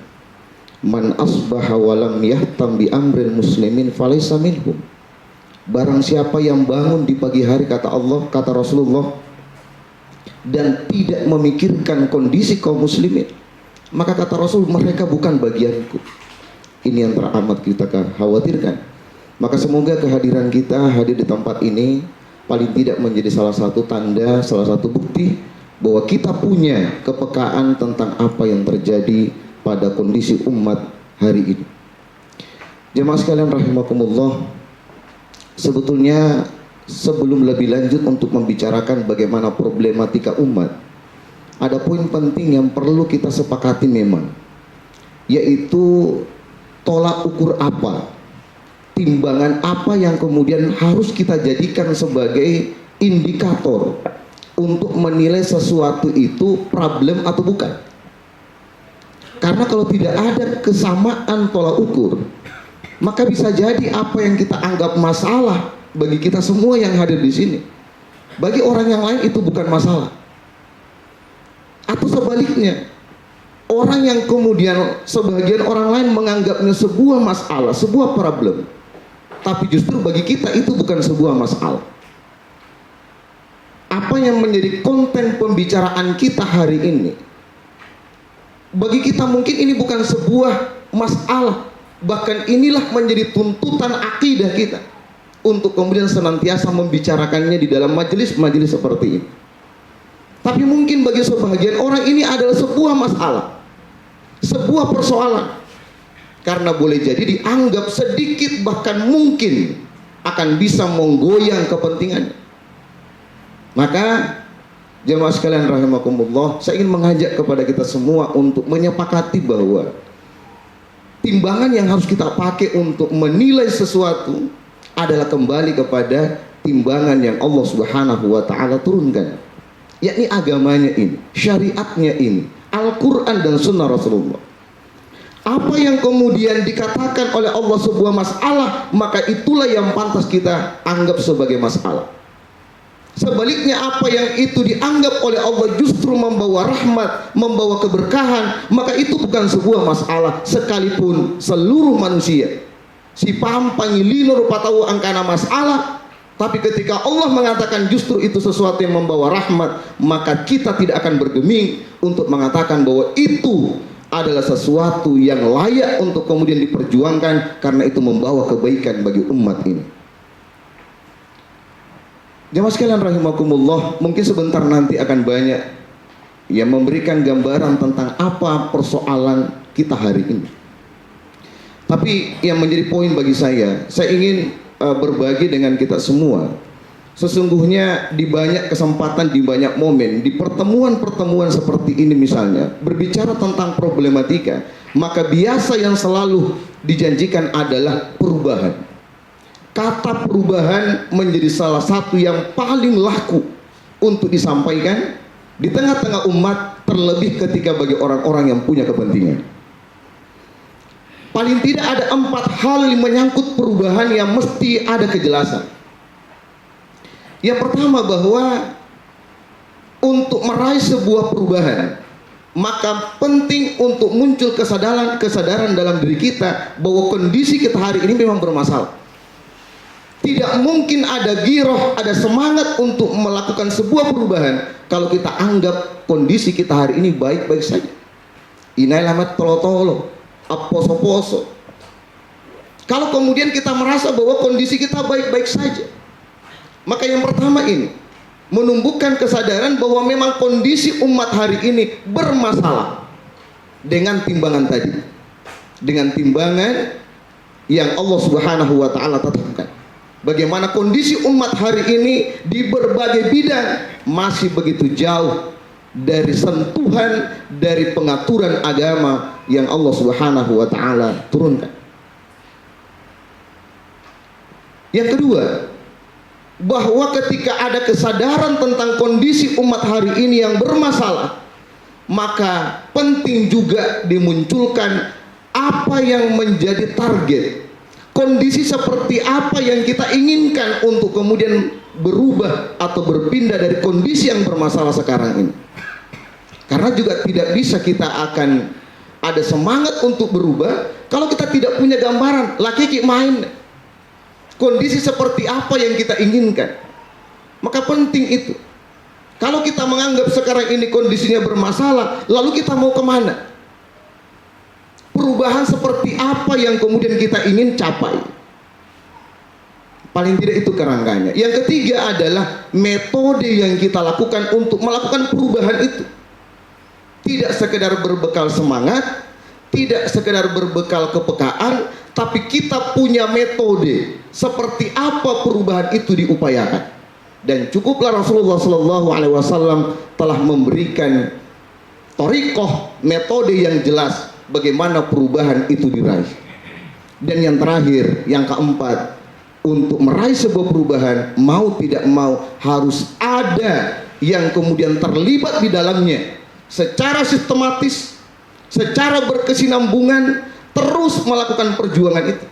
man asbaha walam yahtam bi amril muslimin falaysa minhum. Barang siapa yang bangun di pagi hari, kata Allah, kata Rasulullah, dan tidak memikirkan kondisi kaum muslimin, maka kata Rasul, mereka bukan bagianku. Ini yang teramat kita khawatirkan. Maka semoga kehadiran kita hadir di tempat ini paling tidak menjadi salah satu tanda, salah satu bukti bahwa kita punya kepekaan tentang apa yang terjadi pada kondisi umat hari ini. Jemaah sekalian rahimakumullah, sebetulnya sebelum lebih lanjut untuk membicarakan bagaimana problematika umat, ada poin penting yang perlu kita sepakati memang, yaitu tolak ukur apa, timbangan apa yang kemudian harus kita jadikan sebagai indikator untuk menilai sesuatu itu problem atau bukan. Karena kalau tidak ada kesamaan tolak ukur, maka bisa jadi apa yang kita anggap masalah bagi kita semua yang hadir di sini, bagi orang yang lain itu bukan masalah. Atau sebaliknya, orang yang kemudian sebagian orang lain menganggapnya sebuah masalah, sebuah problem, tapi justru bagi kita itu bukan sebuah masalah. Apa yang menjadi konten pembicaraan kita hari ini, bagi kita mungkin ini bukan sebuah masalah, bahkan inilah menjadi tuntutan akidah kita untuk kemudian senantiasa membicarakannya di dalam majelis-majelis seperti ini. Tapi mungkin bagi sebagian orang ini adalah sebuah masalah, sebuah persoalan, karena boleh jadi dianggap sedikit bahkan mungkin akan bisa menggoyang kepentingannya. Maka jemaah sekalian rahimakumullah, saya ingin mengajak kepada kita semua untuk menyepakati bahwa timbangan yang harus kita pakai untuk menilai sesuatu adalah kembali kepada timbangan yang Allah Subhanahu wa taala turunkan, yakni agamanya ini, syariatnya ini, Al-Quran dan Sunnah Rasulullah. Apa yang kemudian dikatakan oleh Allah sebuah masalah, maka itulah yang pantas kita anggap sebagai masalah. Sebaliknya, apa yang itu dianggap oleh Allah justru membawa rahmat, membawa keberkahan, maka itu bukan sebuah masalah, sekalipun seluruh manusia si paham pangilino rupa tahu angkana masalah. Tapi ketika Allah mengatakan justru itu sesuatu yang membawa rahmat, maka kita tidak akan bergeming untuk mengatakan bahwa itu adalah sesuatu yang layak untuk kemudian diperjuangkan karena itu membawa kebaikan bagi umat ini. Jamaah sekalian rahimakumullah, mungkin sebentar nanti akan banyak yang memberikan gambaran tentang apa persoalan kita hari ini. Tapi yang menjadi poin bagi saya ingin berbagi dengan kita semua. Sesungguhnya di banyak kesempatan, di banyak momen, di pertemuan-pertemuan seperti ini misalnya, berbicara tentang problematika, maka biasa yang selalu dijanjikan adalah perubahan. Kata perubahan menjadi salah satu yang paling laku untuk disampaikan di tengah-tengah umat, terlebih ketika bagi orang-orang yang punya kepentingan. Paling tidak ada 4 hal yang menyangkut perubahan yang mesti ada kejelasan. Yang pertama, bahwa untuk meraih sebuah perubahan, maka penting untuk muncul kesadaran dalam diri kita bahwa kondisi kita hari ini memang bermasalah. Tidak mungkin ada giroh, ada semangat untuk melakukan sebuah perubahan kalau kita anggap kondisi kita hari ini baik-baik saja. Inailamat tolo-tolo, aposo-poso. Kalau kemudian kita merasa bahwa kondisi kita baik-baik saja, maka yang pertama ini menumbuhkan kesadaran bahwa memang kondisi umat hari ini bermasalah dengan timbangan tadi, dengan timbangan yang Allah Subhanahu wa taala tetapkan. Bagaimana kondisi umat hari ini di berbagai bidang masih begitu jauh dari sentuhan, dari pengaturan agama yang Allah Subhanahu wa taala turunkan. Yang kedua, bahwa ketika ada kesadaran tentang kondisi umat hari ini yang bermasalah, maka penting juga dimunculkan apa yang menjadi target, kondisi seperti apa yang kita inginkan untuk kemudian berubah atau berpindah dari kondisi yang bermasalah sekarang ini. Karena juga tidak bisa kita akan ada semangat untuk berubah kalau kita tidak punya gambaran laki main kondisi seperti apa yang kita inginkan. Maka penting itu. Kalau kita menganggap sekarang ini kondisinya bermasalah, lalu kita mau kemana? Perubahan seperti apa yang kemudian kita ingin capai? Paling tidak itu kerangkanya. Yang ketiga adalah metode yang kita lakukan untuk melakukan perubahan itu. Tidak sekedar berbekal semangat, tidak sekedar berbekal kepekaan, tapi kita punya metode seperti apa perubahan itu diupayakan. Dan cukuplah Rasulullah SAW telah memberikan thariqah, metode yang jelas bagaimana perubahan itu diraih. Dan yang terakhir, yang keempat, untuk meraih sebuah perubahan, mau tidak mau harus ada yang kemudian terlibat di dalamnya secara sistematis, secara berkesinambungan, terus melakukan perjuangan itu.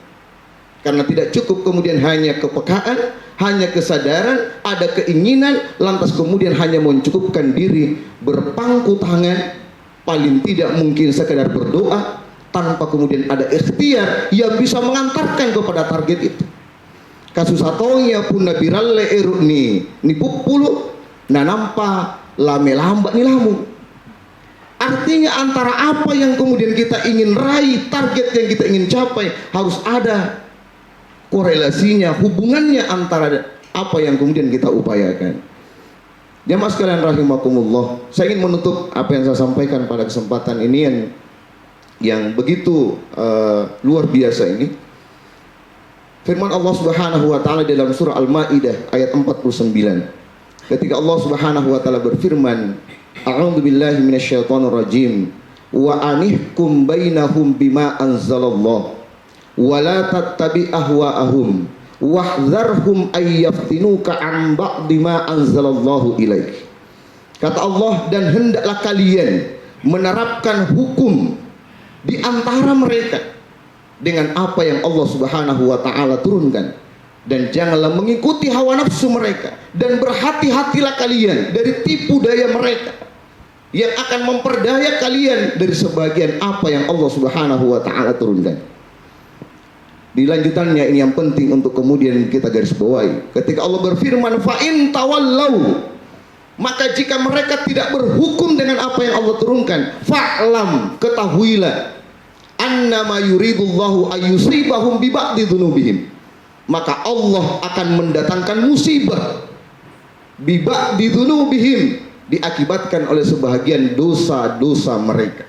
Karena tidak cukup kemudian hanya kepekaan, hanya kesadaran, ada keinginan, lantas kemudian hanya mencukupkan diri berpangku tangan, paling tidak mungkin sekedar berdoa tanpa kemudian ada ikhtiar yang bisa mengantarkan kepada target itu. Kasus atonya pun nabiralle eruni nipupulu na nampa lame lambat ni lamu. Artinya antara apa yang kemudian kita ingin raih, target yang kita ingin capai, harus ada korelasinya, hubungannya antara apa yang kemudian kita upayakan. Jamaah sekalian rahimakumullah, saya ingin menutup apa yang saya sampaikan pada kesempatan ini yang begitu luar biasa ini. Firman Allah Subhanahu wa taala dalam surah Al-Maidah ayat 49. Ketika Allah Subhanahu wa taala berfirman, A'udzu billahi minasyaitonir rajim. Wa anihkum bainahum bima anzalallah wa la tattabi ahwa'ahum wahdharhum ay yaftinuka an ba'di ma anzalallahu ilaik. Kata Allah, dan hendaklah kalian menerapkan hukum di antara mereka dengan apa yang Allah Subhanahu wa taala turunkan, dan janganlah mengikuti hawa nafsu mereka, dan berhati-hatilah kalian dari tipu daya mereka yang akan memperdaya kalian dari sebagian apa yang Allah Subhanahu wa taala turunkan. Di lanjutannya ini yang penting untuk kemudian kita garis bawahi. Ketika Allah berfirman, fa in tawallau, Maka jika mereka tidak berhukum dengan apa yang Allah turunkan, fa'lam, ketahuilah, annama yuridullahu ayyusibahum bi ba'di dzunubihim. Maka Allah akan mendatangkan musibah bi ba'di dzunubihim, diakibatkan oleh sebahagian dosa-dosa mereka.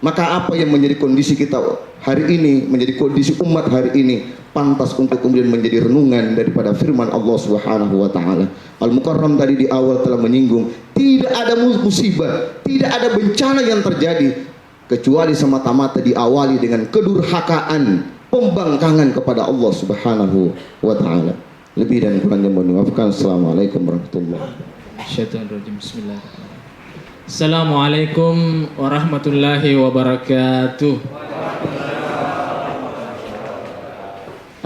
Maka apa yang menjadi kondisi kita hari ini, menjadi kondisi umat hari ini, pantas untuk kemudian menjadi renungan daripada firman Allah Subhanahu wa taala. Al-Mukarram tadi di awal telah menyinggung, tidak ada musibah, tidak ada bencana yang terjadi kecuali semata-mata diawali dengan kedurhakaan, pembangkangan kepada Allah Subhanahu wa taala. Lebih dan kurangnya mohon maafkan. Assalamualaikum warahmatullahi Syaitanirrajim. Bismillahirrahmanirrahim. Assalamualaikum warahmatullahi wabarakatuh.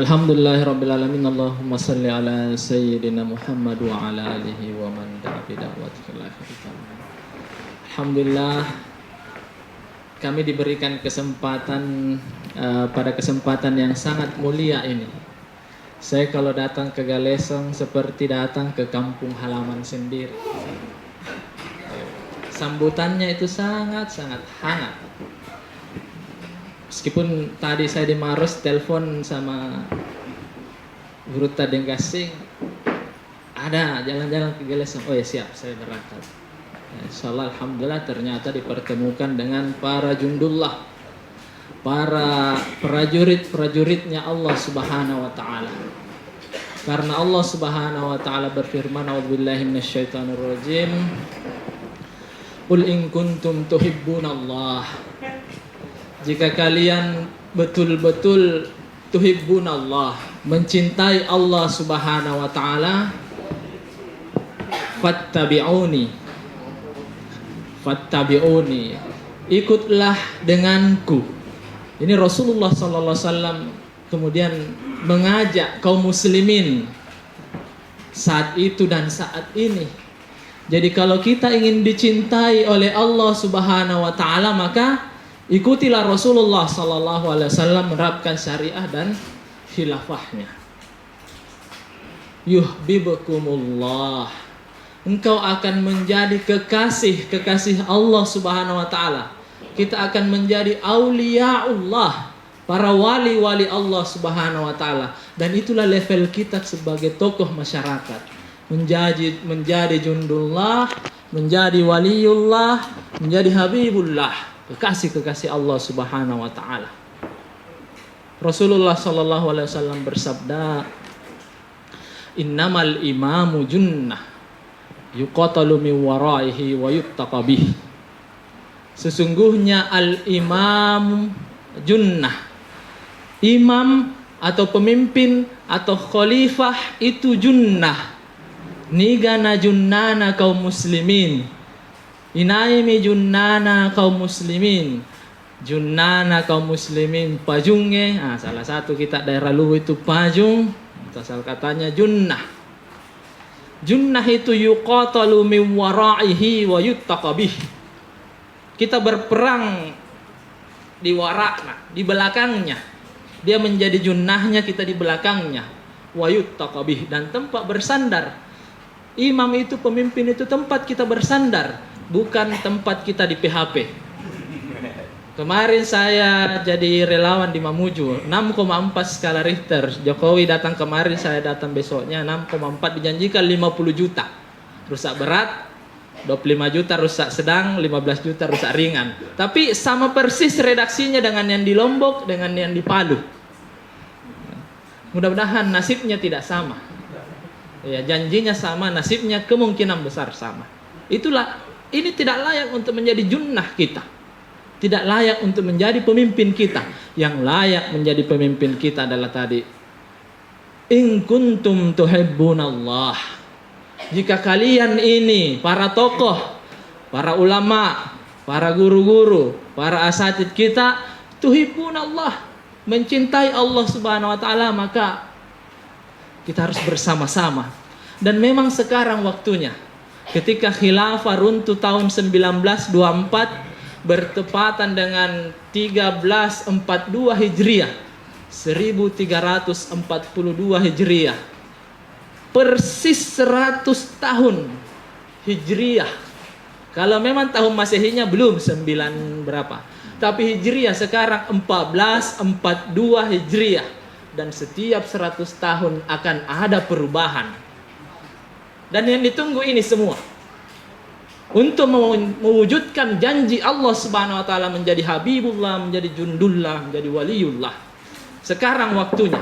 Alhamdulillahirrabbilalamin. Allahumma salli ala sayyidina Muhammad wa ala alihi wa man da'a bida'watihi ila akhir zaman. Alhamdulillah, kami diberikan kesempatan pada kesempatan yang sangat mulia ini. Saya kalau datang ke Galesong seperti datang ke kampung halaman sendiri. Sambutannya itu sangat-sangat hangat. Meskipun tadi saya di Maros telepon sama Guru Tadenggasing, ada jalan-jalan ke Galesong. Oh ya siap, saya berangkat. Insyaallah, alhamdulillah ternyata dipertemukan dengan para jundullah, para prajurit-prajuritnya Allah Subhanahu wa taala. Karena Allah Subhanahu wa taala berfirman, a'udzubillahi minasyaitonirrajim, qul in kuntum tuhibbunallah. Jika kalian betul-betul tuhibbunallah, mencintai Allah Subhanahu wa taala, fattabi'uni, ikutlah denganku. Ini Rasulullah sallallahu alaihi wasallam kemudian mengajak kaum muslimin saat itu dan saat ini. Jadi kalau kita ingin dicintai oleh Allah Subhanahu wa taala, maka ikutilah Rasulullah sallallahu alaihi wasallam menerapkan syariah dan khilafahnya. Yuhibbukumullah. Engkau akan menjadi kekasih Allah Subhanahu wa taala. Kita akan menjadi auliaullah, para wali-wali Allah Subhanahu wa taala. Dan itulah level kita sebagai tokoh masyarakat. Menjadi jundullah, menjadi waliullah, menjadi habibullah, kekasih-kekasih Allah Subhanahu wa taala. Rasulullah sallallahu alaihi wasallam bersabda, "Innamal imamu junnah yuqatalu min waraihi wa yuttaqa bih." Sesungguhnya al-imam junnah. Imam atau pemimpin atau khalifah itu junnah. Nigana junnana kaum muslimin. Inaimi junnana kaum muslimin. Junnana kaum muslimin pajunge. Salah satu kita daerah Luwu itu pajung. Asal katanya junnah. Junnah itu yuqatalu min waraihi wa yuttaqa bih. Kita berperang di warakna, di belakangnya. Dia menjadi junnahnya, kita di belakangnya. Wa yuttaqa bih, dan tempat bersandar. Imam itu, pemimpin itu tempat kita bersandar, bukan tempat kita di PHP. Kemarin saya jadi relawan di Mamuju, 6,4 skala Richter. Jokowi datang kemarin, saya datang besoknya, 6,4, dijanjikan 50 juta. Rusak berat, 25 juta rusak sedang, 15 juta rusak ringan. Tapi sama persis redaksinya dengan yang di Lombok, dengan yang di Palu. Mudah-mudahan nasibnya tidak sama. Ya, janjinya sama, nasibnya kemungkinan besar sama. Itulah, ini tidak layak untuk menjadi junnah kita. Tidak layak untuk menjadi pemimpin kita. Yang layak menjadi pemimpin kita adalah tadi, in kuntum tuhibbunallah. Jika kalian ini, para tokoh, para ulama, para guru-guru, para asatid kita, tuhibbunallah, mencintai Allah Subhanahu wa taala, maka kita harus bersama-sama. Dan memang sekarang waktunya. Ketika khilafah runtuh tahun 1924 bertepatan dengan 1342 Hijriah, 1342 Hijriah. Persis 100 tahun Hijriyah. Kalau memang tahun Masehinya belum 9 berapa. Tapi Hijriyah sekarang 1442 Hijriyah. Dan setiap 100 tahun akan ada perubahan. Dan yang ditunggu ini semua untuk mewujudkan janji Allah Subhanahu wa taala menjadi Habibullah, menjadi Jundullah, menjadi Waliullah. Sekarang waktunya.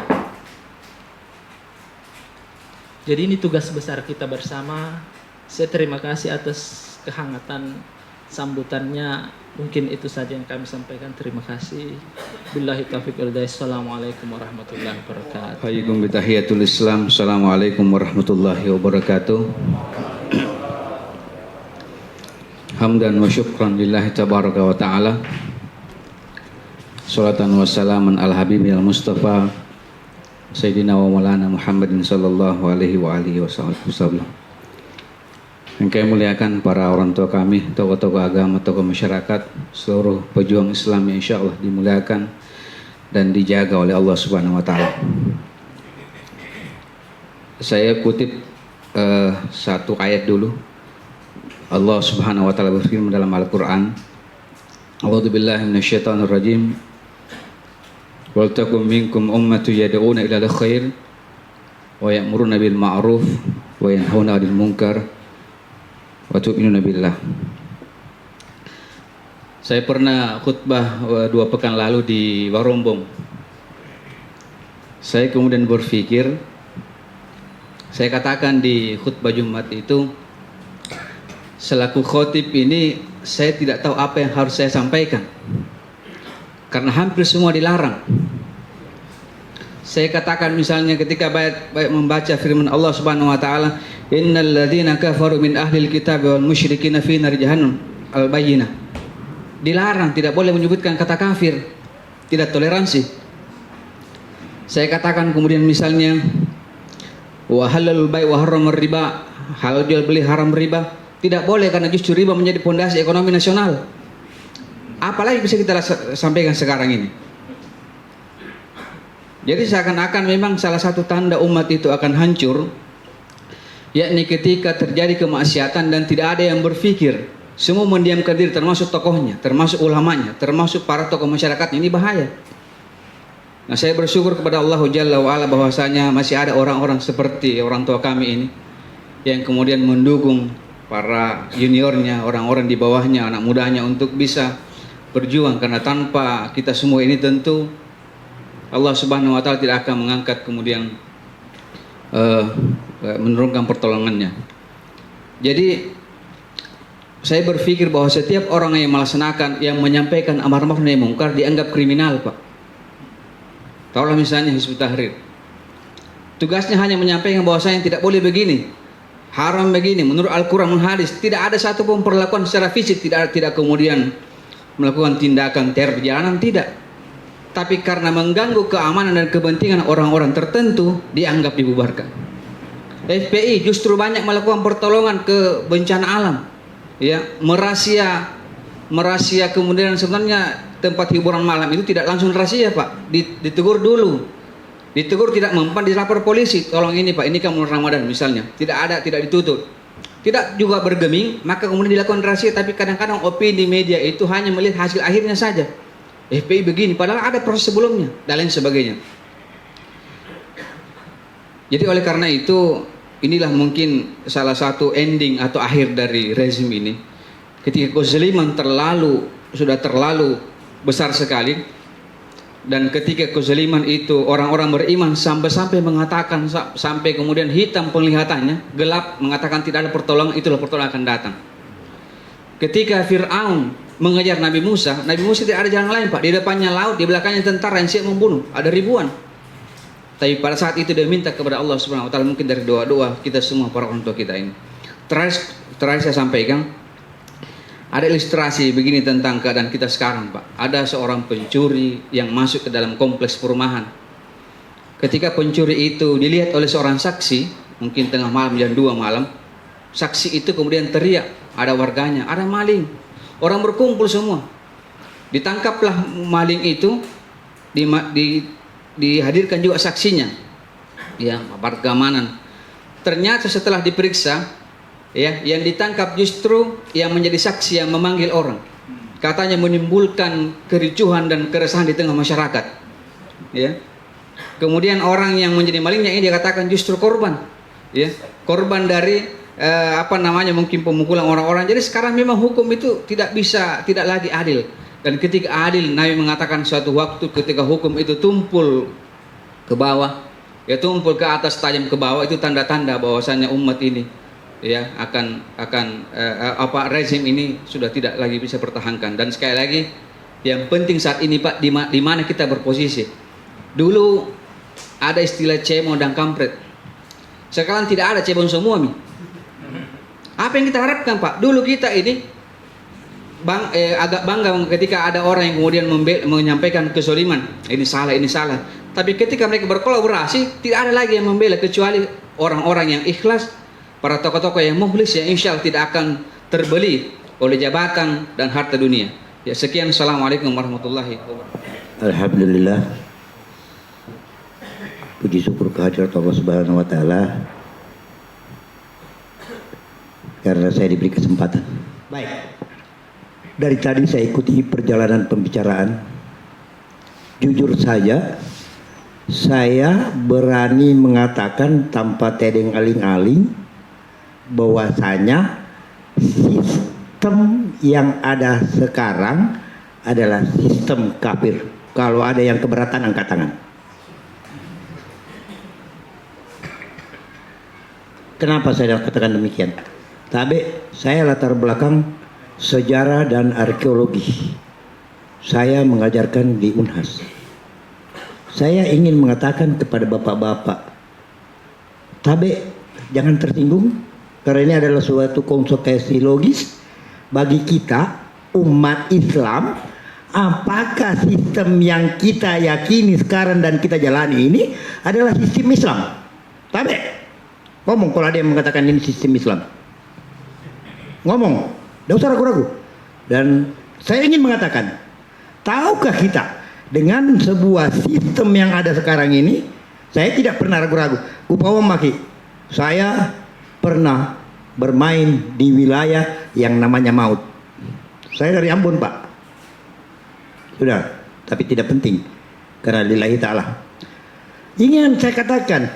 Jadi ini tugas besar kita bersama. Saya terima kasih atas kehangatan sambutannya. Mungkin itu saja yang kami sampaikan. Terima kasih. Billahi taufiq wal hidayah. Assalamualaikum warahmatullahi wabarakatuh. Hayyikum bitahiyatul Islam. Assalamualaikum warahmatullahi wabarakatuh. Hamdan wa syukran lillahi tabaraka wa ta'ala. Salatan wa salaman al habibi al mustafa Sayyidina wa maulana Muhammadin sallallahu alaihi wa alihi wasallam. Yang kami muliakan para orang tua kami, tokoh-tokoh agama, tokoh masyarakat, seluruh pejuang Islam yang insya Allah dimuliakan dan dijaga oleh Allah Subhanahu wa ta'ala. Saya kutip satu ayat dulu. Allah Subhanahu wa taala berfirman dalam Al-Qur'an, A'udzubillahi minasyaitonir rajim. Wal takum minkum ummatun yad'una ilal khair wa ya'muruna bil ma'ruf wa yanhauna 'anil munkar wa tu'minuna billah. Saya pernah khutbah 2 pekan lalu di Warombong. Saya kemudian berpikir, saya katakan di khutbah Jumat itu, selaku khotib ini saya tidak tahu apa yang harus saya sampaikan karena hampir semua dilarang. Saya katakan misalnya ketika baik membaca firman Allah Subhanahu wa taala, innal ladzina kafaru min ahlil kitab wal musyrikin fi nar jahannam al-bayyinah. Dilarang, tidak boleh menyebutkan kata kafir, tidak toleransi. Saya katakan kemudian misalnya wa halalul bai' wa haramur riba, halal jual beli haram riba. Tidak boleh karena justru riba menjadi pondasi ekonomi nasional. Apalagi bisa kita sampaikan sekarang ini. Jadi seakan-akan memang salah satu tanda umat itu akan hancur, yakni ketika terjadi kemaksiatan dan tidak ada yang berpikir. Semua mendiamkan diri, termasuk tokohnya, termasuk ulamanya, termasuk para tokoh masyarakatnya. Ini bahaya. Nah, saya bersyukur kepada Allah Jalla wa'ala bahwasanya masih ada orang-orang seperti orang tua kami ini yang kemudian mendukung para juniornya, orang-orang di bawahnya, anak mudanya untuk bisa berjuang, karena tanpa kita semua ini tentu Allah Subhanahu wa taala tidak akan mengangkat kemudian menurunkan pertolongannya. Jadi saya berpikir bahwa setiap orang yang melaksanakan, yang menyampaikan amar ma'ruf nahi munkar dianggap kriminal, Pak. Taruhlah misalnya Hizbut Tahrir, tugasnya hanya menyampaikan bahwasanya tidak boleh begini, haram begini, menurut Al-Quran dan hadis. Tidak ada satupun perlakuan secara fisik, tidak kemudian melakukan tindakan teror di jalanan, tidak. Tapi karena mengganggu keamanan dan kepentingan orang-orang tertentu, dianggap dibubarkan. FPI justru banyak melakukan pertolongan ke bencana alam, ya, merahasia kemudian sebenarnya tempat hiburan malam itu tidak langsung rahasia, Pak. Ditegur dulu. Ditegur tidak mempan, dilapor polisi. Tolong ini Pak, ini kan bulan Ramadan misalnya. Tidak ditutup. Tidak juga bergeming, maka kemudian dilakukan rahasia. Tapi kadang-kadang opini media itu hanya melihat hasil akhirnya saja. FPI begini, padahal ada proses sebelumnya dan lain sebagainya. Jadi oleh karena itu, inilah mungkin salah satu ending atau akhir dari rezim ini. Ketika kezaliman sudah terlalu besar sekali. Dan ketika kezaliman itu orang-orang beriman sampai mengatakan, sampai kemudian hitam penglihatannya, gelap, mengatakan tidak ada pertolongan, itulah pertolongan akan datang. Ketika Fir'aun mengejar Nabi Musa tidak ada jalan lain, Pak. Di depannya laut, di belakangnya tentara yang siap membunuh, ada ribuan. Tapi pada saat itu dia minta kepada Allah Subhanahu wa taala, mungkin dari doa-doa kita semua para orang tua kita ini. Terakhir saya sampaikan, ada ilustrasi begini tentang keadaan kita sekarang, Pak. Ada seorang pencuri yang masuk ke dalam kompleks perumahan. Ketika pencuri itu dilihat oleh seorang saksi, mungkin tengah malam jam 2 malam, saksi itu kemudian teriak, ada warganya, ada maling. Orang berkumpul semua. Ditangkaplah maling itu, dihadirkan juga saksinya, ya, aparat keamanan. Ternyata setelah diperiksa, Ya, yang ditangkap justru yang menjadi saksi yang memanggil orang. Katanya menimbulkan kericuhan dan keresahan di tengah masyarakat. Ya. Kemudian orang yang menjadi malingnya ini dikatakan justru korban. Ya, korban dari mungkin pemukulan orang-orang. Jadi sekarang memang hukum itu tidak lagi adil. Dan ketika adil, Nabi mengatakan suatu waktu ketika hukum itu tumpul ke bawah, ya tumpul ke atas tajam ke bawah, itu tanda-tanda bahwasannya umat ini ya rezim ini sudah tidak lagi bisa pertahankan. Dan sekali lagi yang penting saat ini Pak, di mana kita berposisi. Dulu ada istilah cebong dan kampret. Sekarang tidak ada cebong semua nih. Apa yang kita harapkan Pak? Dulu kita ini agak bangga ketika ada orang yang kemudian menyampaikan kesoliman, ini salah. Tapi ketika mereka berkolaborasi, tidak ada lagi yang membela kecuali orang-orang yang ikhlas, para tokoh-tokoh yang mukhlis yang insya Allah tidak akan terbeli oleh jabatan dan harta dunia. Ya sekian, assalamualaikum warahmatullahi wabarakatuh. Alhamdulillah, puji syukur kehadirat Allah Subhanahu Wa Taala karena saya diberi kesempatan. Baik, dari tadi saya ikuti perjalanan pembicaraan. Jujur saja, saya berani mengatakan tanpa tedeng aling-aling bahwasanya sistem yang ada sekarang adalah sistem kafir. Kalau ada yang keberatan angkat tangan. Kenapa saya katakan demikian? Tapi saya latar belakang sejarah dan arkeologi. Saya mengajarkan di Unhas. Saya ingin mengatakan kepada bapak-bapak, tapi jangan tersinggung. Karena ini adalah suatu konsekuensi logis bagi kita umat Islam. Apakah sistem yang kita yakini sekarang dan kita jalani ini adalah sistem Islam? Tapi ngomong kalau ada yang mengatakan ini sistem Islam. Ngomong, tidak usah ragu-ragu. Dan saya ingin mengatakan, tahukah kita dengan sebuah sistem yang ada sekarang ini, saya tidak pernah ragu-ragu. Upama maki, saya pernah bermain di wilayah yang namanya maut. Saya dari Ambon Pak. Sudah, tapi tidak penting karena lillahi ta'ala. Ingin saya katakan,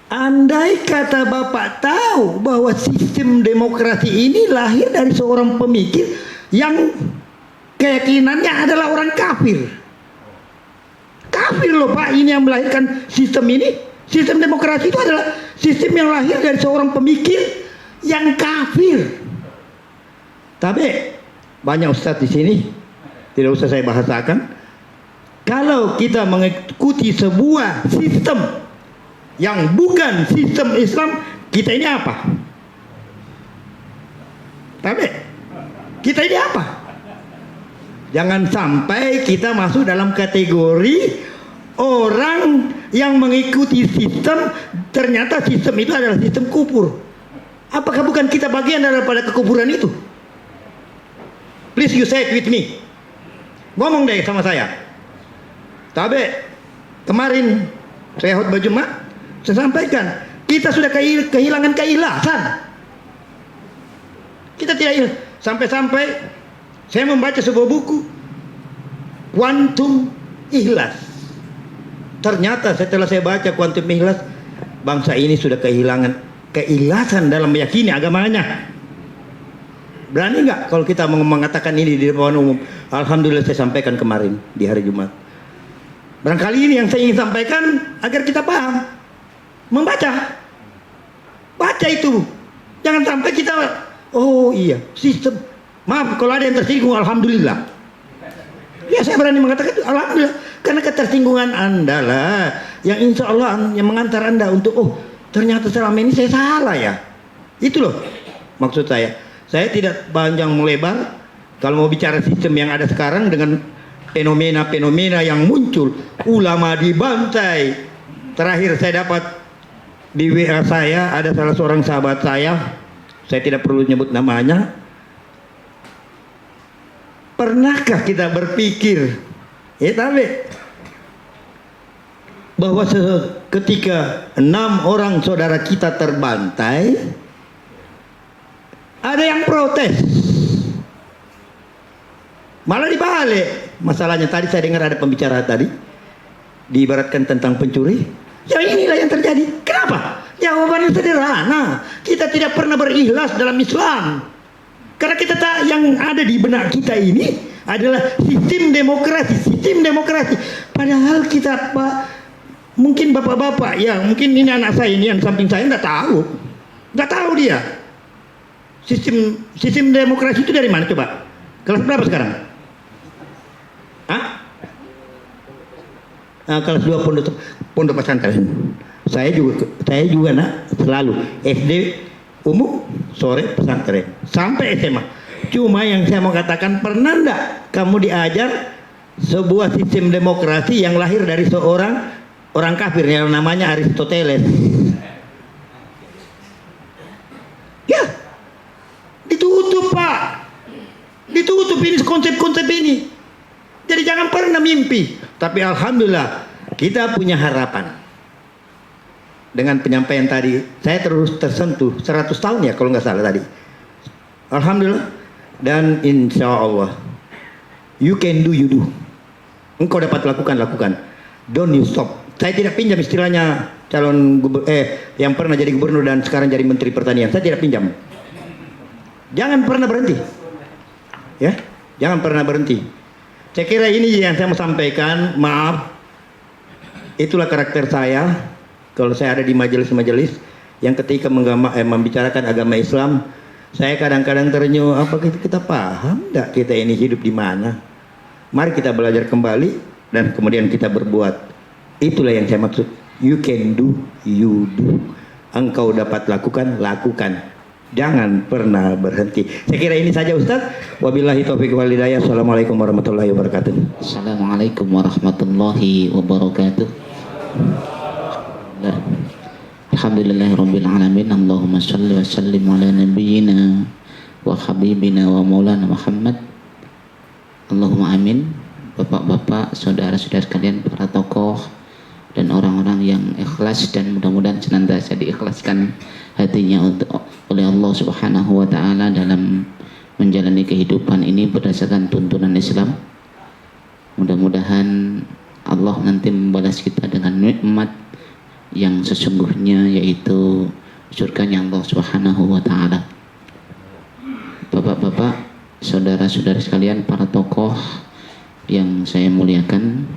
andai kata Bapak tahu bahwa sistem demokrasi ini lahir dari seorang pemikir yang keyakinannya adalah orang kafir. Kafir loh Pak, ini yang melahirkan sistem ini. Sistem demokrasi itu adalah sistem yang lahir dari seorang pemikir yang kafir. Tapi banyak ustadz di sini, tidak usah saya bahasakan. Kalau kita mengikuti sebuah sistem yang bukan sistem Islam, kita ini apa? Tapi kita ini apa? Jangan sampai kita masuk dalam kategori orang yang mengikuti sistem, ternyata sistem itu adalah sistem kufur. Apakah bukan kita bagian daripada kekufuran itu? Please you say it with me. Ngomong deh sama saya. Tapi kemarin saya khutbah Jumat, saya sampaikan kita sudah kehilangan keikhlasan. Kita tidak ikhlas. Sampai-sampai saya membaca sebuah buku, Kuantum Ikhlas. Ternyata setelah saya baca Kuantum Ikhlas, bangsa ini sudah kehilangan keikhlasan dalam meyakini agamanya. Berani nggak kalau kita mengatakan ini di depan umum? Alhamdulillah saya sampaikan kemarin di hari Jumat. Barangkali ini yang saya ingin sampaikan agar kita paham. Membaca. Baca itu. Jangan sampai kita, oh iya, sistem. Maaf kalau ada yang tersinggung, alhamdulillah. Ya saya berani mengatakan itu, alhamdulillah. Karena ketersinggungan Anda lah yang insya Allah yang mengantar Anda untuk, oh ternyata selama ini saya salah ya. Itu loh maksud saya. Saya tidak panjang melebar. Kalau mau bicara sistem yang ada sekarang dengan fenomena-fenomena yang muncul, ulama dibantai. Terakhir saya dapat di WA saya ada salah seorang sahabat saya tidak perlu nyebut namanya. Pernahkah kita berpikir, tapi bahwa ketika 6 orang saudara kita terbantai, Ada yang protes. Malah dibalik. Masalahnya tadi saya dengar ada pembicara tadi diibaratkan tentang pencuri. Ya inilah yang terjadi. Kenapa? Jawabannya sederhana. Kita tidak pernah berikhlas dalam Islam. Karena kita tak, yang ada di benak kita ini adalah sistem demokrasi. Padahal kita mungkin bapak-bapak ya, mungkin ini anak saya ini yang samping saya nggak tahu dia. Sistem demokrasi itu dari mana coba? Kelas berapa sekarang? Kelas 2 pondok pesantren. Saya juga nak selalu SD umum, sore pesantren sampai SMA. Cuma yang saya mau katakan, pernah enggak kamu diajar sebuah sistem demokrasi yang lahir dari seorang orang kafir yang namanya Aristoteles? Ya, ditutup Pak, ditutup ini konsep-konsep ini. Jadi jangan pernah mimpi. Tapi alhamdulillah kita punya harapan. Dengan penyampaian tadi, saya terus tersentuh 100 tahun ya kalau nggak salah tadi. Alhamdulillah. Dan insya Allah, you can do, you do. Engkau dapat lakukan. Don't you stop. Saya tidak pinjam istilahnya calon yang pernah jadi gubernur dan sekarang jadi menteri pertanian. Saya tidak pinjam. Jangan pernah berhenti. Ya, jangan pernah berhenti. Saya kira ini yang saya mau sampaikan. Maaf, itulah karakter saya. Kalau saya ada di majelis-majelis yang ketika membicarakan agama Islam, saya kadang-kadang terenyuh, apa kita paham enggak kita ini hidup di mana? Mari kita belajar kembali dan kemudian kita berbuat. Itulah yang saya maksud. You can do, you do. Engkau dapat lakukan. Jangan pernah berhenti. Saya kira ini saja Ustaz. Wabillahi taufiq wal hidayah. Assalamualaikum warahmatullahi wabarakatuh. Assalamualaikum warahmatullahi wabarakatuh. Alhamdulillahirabbil alamin. Allahumma shalli wa sallim ala nabiyyina wa habibina wa maulana Muhammad. Allahumma amin. Bapak-bapak, saudara-saudara sekalian, para tokoh dan orang-orang yang ikhlas dan mudah-mudahan senantiasa diikhlaskan hatinya oleh Allah Subhanahu wa taala dalam menjalani kehidupan ini berdasarkan tuntunan Islam. Mudah-mudahan Allah nanti membalas kita dengan nikmat yang sesungguhnya, yaitu surganya Allah Subhanahu wa taala. Bapak-bapak, saudara-saudara sekalian, para tokoh yang saya muliakan,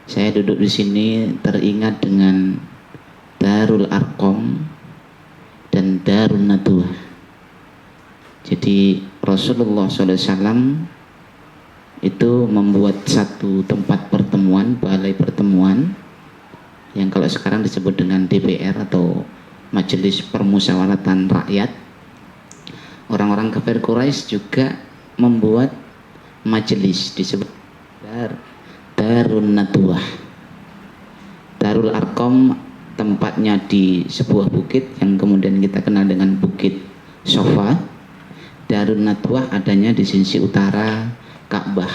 saya duduk di sini teringat dengan Darul Arqam dan Darun Nadwah. Jadi Rasulullah SAW itu membuat satu tempat pertemuan, balai pertemuan, yang kalau sekarang disebut dengan DPR atau Majelis Permusyawaratan Rakyat. Orang-orang kafir Quraisy juga membuat majelis disebut Darun Nadwah. Darul Arqam tempatnya di sebuah bukit yang kemudian kita kenal dengan Bukit Sofa. Darun Nadwah adanya di sisi utara Ka'bah.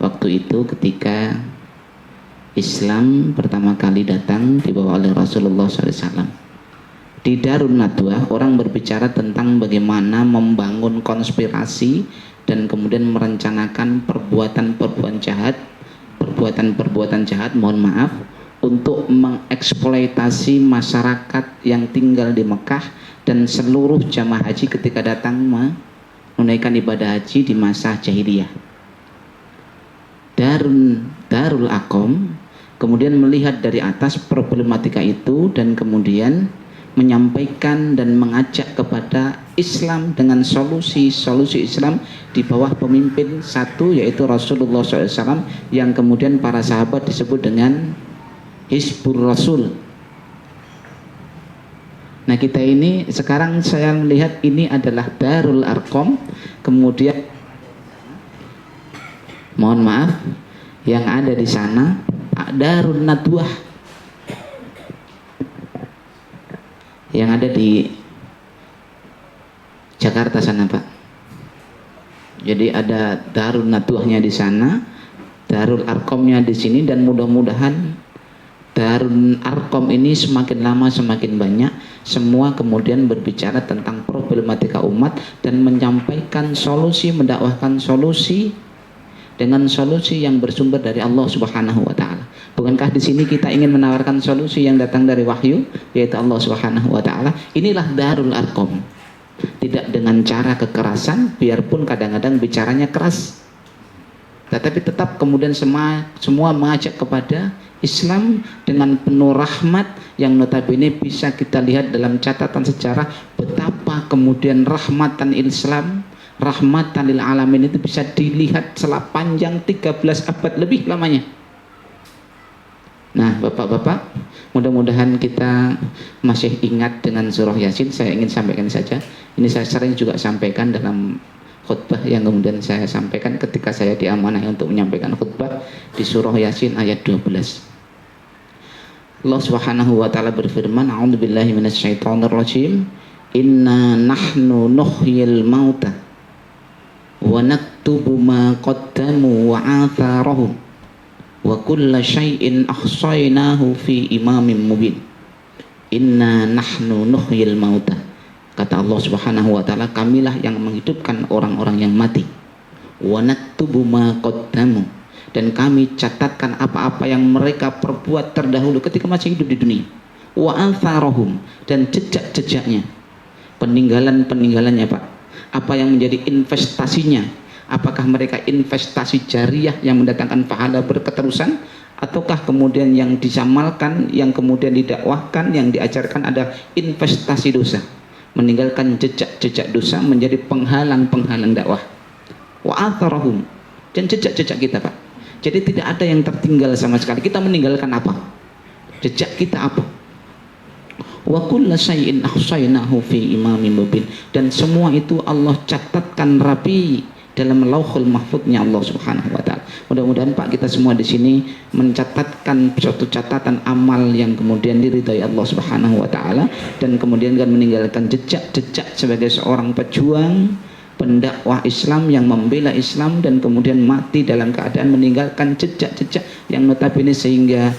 Waktu itu ketika Islam pertama kali datang dibawa oleh Rasulullah SAW. Di Darun Nadwah orang berbicara tentang bagaimana membangun konspirasi dan kemudian merencanakan perbuatan-perbuatan jahat, mohon maaf, untuk mengeksploitasi masyarakat yang tinggal di Mekah dan seluruh jamaah haji ketika datang menunaikan ibadah haji di masa jahiliyah. Darul Arqam kemudian melihat dari atas problematika itu dan kemudian menyampaikan dan mengajak kepada Islam dengan solusi Islam di bawah pemimpin satu, yaitu Rasulullah SAW, yang kemudian para sahabat disebut dengan Hizbur Rasul. Nah, kita ini sekarang saya melihat ini adalah Darul Arqam, kemudian mohon maaf yang ada di sana Darun Nadwah yang ada di Jakarta sana, Pak. Jadi ada Darun Nadwahnya di sana, Darul Arqamnya di sini, dan mudah-mudahan Darul Arqam ini semakin lama semakin banyak, semua kemudian berbicara tentang problematika umat dan menyampaikan solusi, mendakwahkan solusi dengan solusi yang bersumber dari Allah Subhanahu wa taala. Bukankah di sini kita ingin menawarkan solusi yang datang dari wahyu, yaitu Allah Subhanahu wa taala? Inilah Darul Arqam. Tidak dengan cara kekerasan, biarpun kadang-kadang bicaranya keras, tetapi tetap kemudian semua mengajak kepada Islam dengan penuh rahmat, yang notabene bisa kita lihat dalam catatan sejarah betapa kemudian rahmatan Islam, rahmatan lil alamin itu bisa dilihat sepanjang 13 abad lebih lamanya. Nah, Bapak-bapak, mudah-mudahan kita masih ingat dengan surah Yasin. Saya ingin sampaikan saja, ini saya sering juga sampaikan dalam khutbah yang kemudian saya sampaikan ketika saya diamanah untuk menyampaikan khutbah di surah Yasin ayat 12. Allah Subhanahu wa taala berfirman, a'udzubillahi minasyaitonirrajim, inna nahnu nuhyil mauta wa naktubu ma qaddamu wa atharahum wa kulla syai'in ahsaynahu fi imamin mubin. Inna nahnu nuhyil mauta, kata Allah Subhanahu wa taala, kamilah yang menghidupkan orang-orang yang mati. Wa naktubu ma qaddamu, dan kami catatkan apa-apa yang mereka perbuat terdahulu ketika masih hidup di dunia. Wa atharahum, dan jejak-jejaknya, peninggalan-peninggalannya, Pak. Apa yang menjadi investasinya? Apakah mereka investasi jariah yang mendatangkan pahala berketerusan, ataukah kemudian yang disamalkan, yang kemudian didakwahkan, yang diajarkan ada investasi dosa, meninggalkan jejak-jejak dosa menjadi penghalang-penghalang dakwah. Wa atharahum, dan jejak-jejak kita, Pak. Jadi tidak ada yang tertinggal sama sekali. Kita meninggalkan apa? Jejak kita apa? Wa kulla syai'in ahsaynahu fi imamin mubin, dan semua itu Allah catatkan rapi dalam lauhul mahfudnya Allah Subhanahu wa taala. Mudah-mudahan Pak, kita semua di sini mencatatkan suatu catatan amal yang kemudian diridhai Allah Subhanahu wa taala, dan kemudian kan meninggalkan jejak-jejak sebagai seorang pejuang pendakwah Islam yang membela Islam, dan kemudian mati dalam keadaan meninggalkan jejak-jejak yang notabene sehingga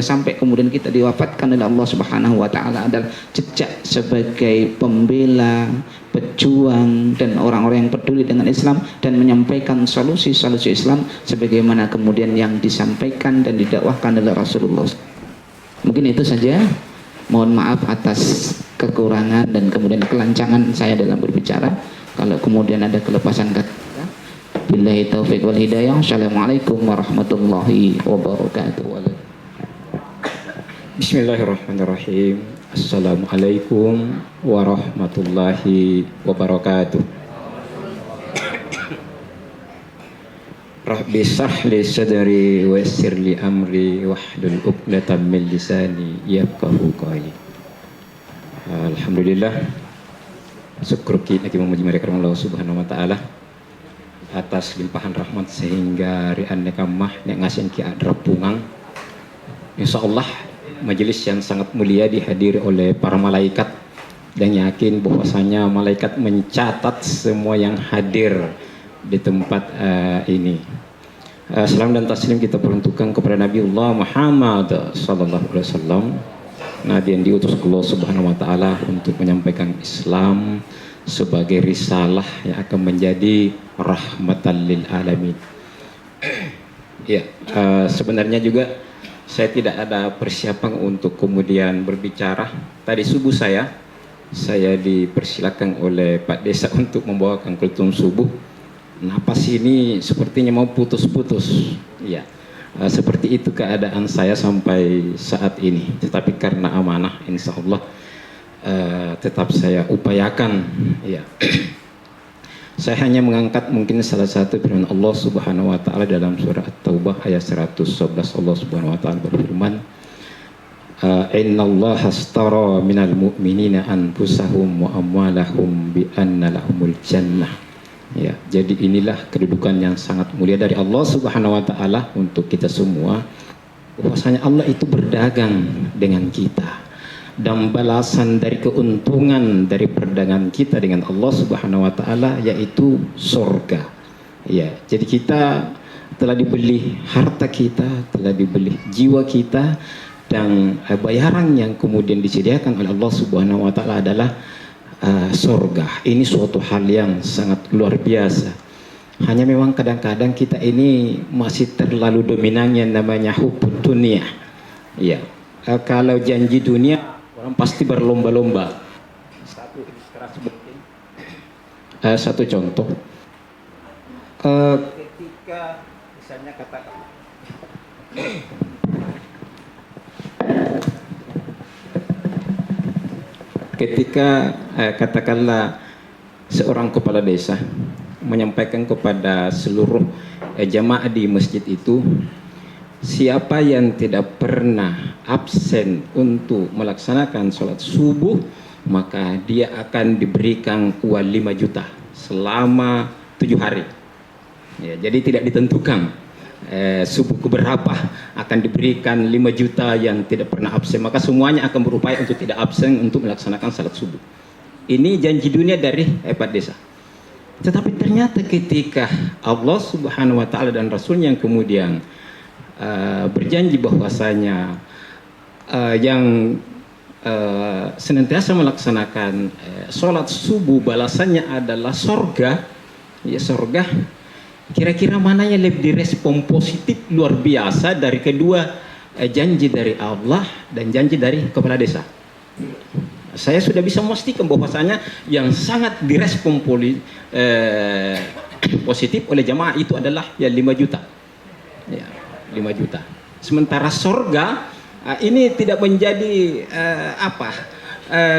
sampai kemudian kita diwafatkan oleh Allah Subhanahu wa taala adalah jejak sebagai pembela, pejuang, dan orang-orang yang peduli dengan Islam dan menyampaikan solusi-solusi Islam sebagaimana kemudian yang disampaikan dan didakwahkan oleh Rasulullah. Mungkin itu saja. Mohon maaf atas kekurangan dan kemudian kelancangan saya dalam berbicara. Kalau kemudian ada kelepasan kata, billahi taufiq wal hidayah. Assalamualaikum warahmatullahi wabarakatuh. Bismillahirrahmanirrahim. Assalamualaikum warahmatullahi wabarakatuh. Rabbi shrah li sadri wa yassir li amri wahlul 'uqdatam min lisani yafqahu qawli. Alhamdulillah, syukur kita memuji mereka Allah Subhanahu wa taala atas limpahan rahmat sehingga rian nekamah nek ngasin ki adrapungang. Insyaallah majelis yang sangat mulia dihadiri oleh para malaikat, dan yakin bahwasanya malaikat mencatat semua yang hadir di tempat ini. Salam dan taslim kita peruntukkan kepada Nabiullah Muhammad sallallahu alaihi wasallam, nabi yang diutus Allah Subhanahu wa taala untuk menyampaikan Islam sebagai risalah yang akan menjadi rahmatan lil alamin. Ya, sebenarnya juga saya tidak ada persiapan untuk kemudian berbicara. Tadi subuh saya dipersilakan oleh Pak Desa untuk membawakan kultum subuh. Napas ini sepertinya mau putus-putus. Ya, seperti itu keadaan saya sampai saat ini. Tetapi karena amanah, insya Allah tetap saya upayakan. Ya, saya hanya mengangkat mungkin salah satu firman Allah Subhanahu wa taala dalam surah At-Taubah ayat 111. Allah Subhanahu wa taala berfirman, innallaha astara minal mu'minina anfusahum wa amwalahum bi anna lahumul jannah. Ya, jadi inilah kedudukan yang sangat mulia dari Allah Subhanahu wa taala untuk kita semua, bahwasanya Allah itu berdagang dengan kita, dan balasan dari keuntungan dari perdagangan kita dengan Allah Subhanahu wa taala yaitu surga. Ya, jadi kita telah dibeli harta kita, telah dibeli jiwa kita, dan bayaran yang kemudian disediakan oleh Allah Subhanahu wa taala adalah surga. Ini suatu hal yang sangat luar biasa. Hanya memang kadang-kadang kita ini masih terlalu dominan yang namanya hubbud dunia. Ya, kalau janji dunia orang pasti berlomba-lomba. Satu ilustrasi mungkin, satu contoh. Ketika misalnya katakan katakanlah seorang kepala desa menyampaikan kepada seluruh jamaah di masjid itu, siapa yang tidak pernah absen untuk melaksanakan sholat subuh, maka dia akan diberikan uang 5 juta selama 7 hari. Ya, jadi tidak ditentukan subuh keberapa akan diberikan 5 juta yang tidak pernah absen, maka semuanya akan berupaya untuk tidak absen untuk melaksanakan salat subuh. Ini janji dunia dari Pak Desa. Tetapi ternyata ketika Allah Subhanahu wa taala dan Rasulnya yang kemudian berjanji bahwasanya yang senantiasa melaksanakan sholat subuh balasannya adalah sorga, ya sorga. Kira-kira mana yang lebih direspon positif luar biasa dari kedua janji dari Allah dan janji dari kepala desa? Saya sudah bisa memastikan bahwasanya yang sangat direspon positif oleh jamaah itu adalah ya 5 juta. Ya, 5 juta. Sementara sorga ini tidak menjadi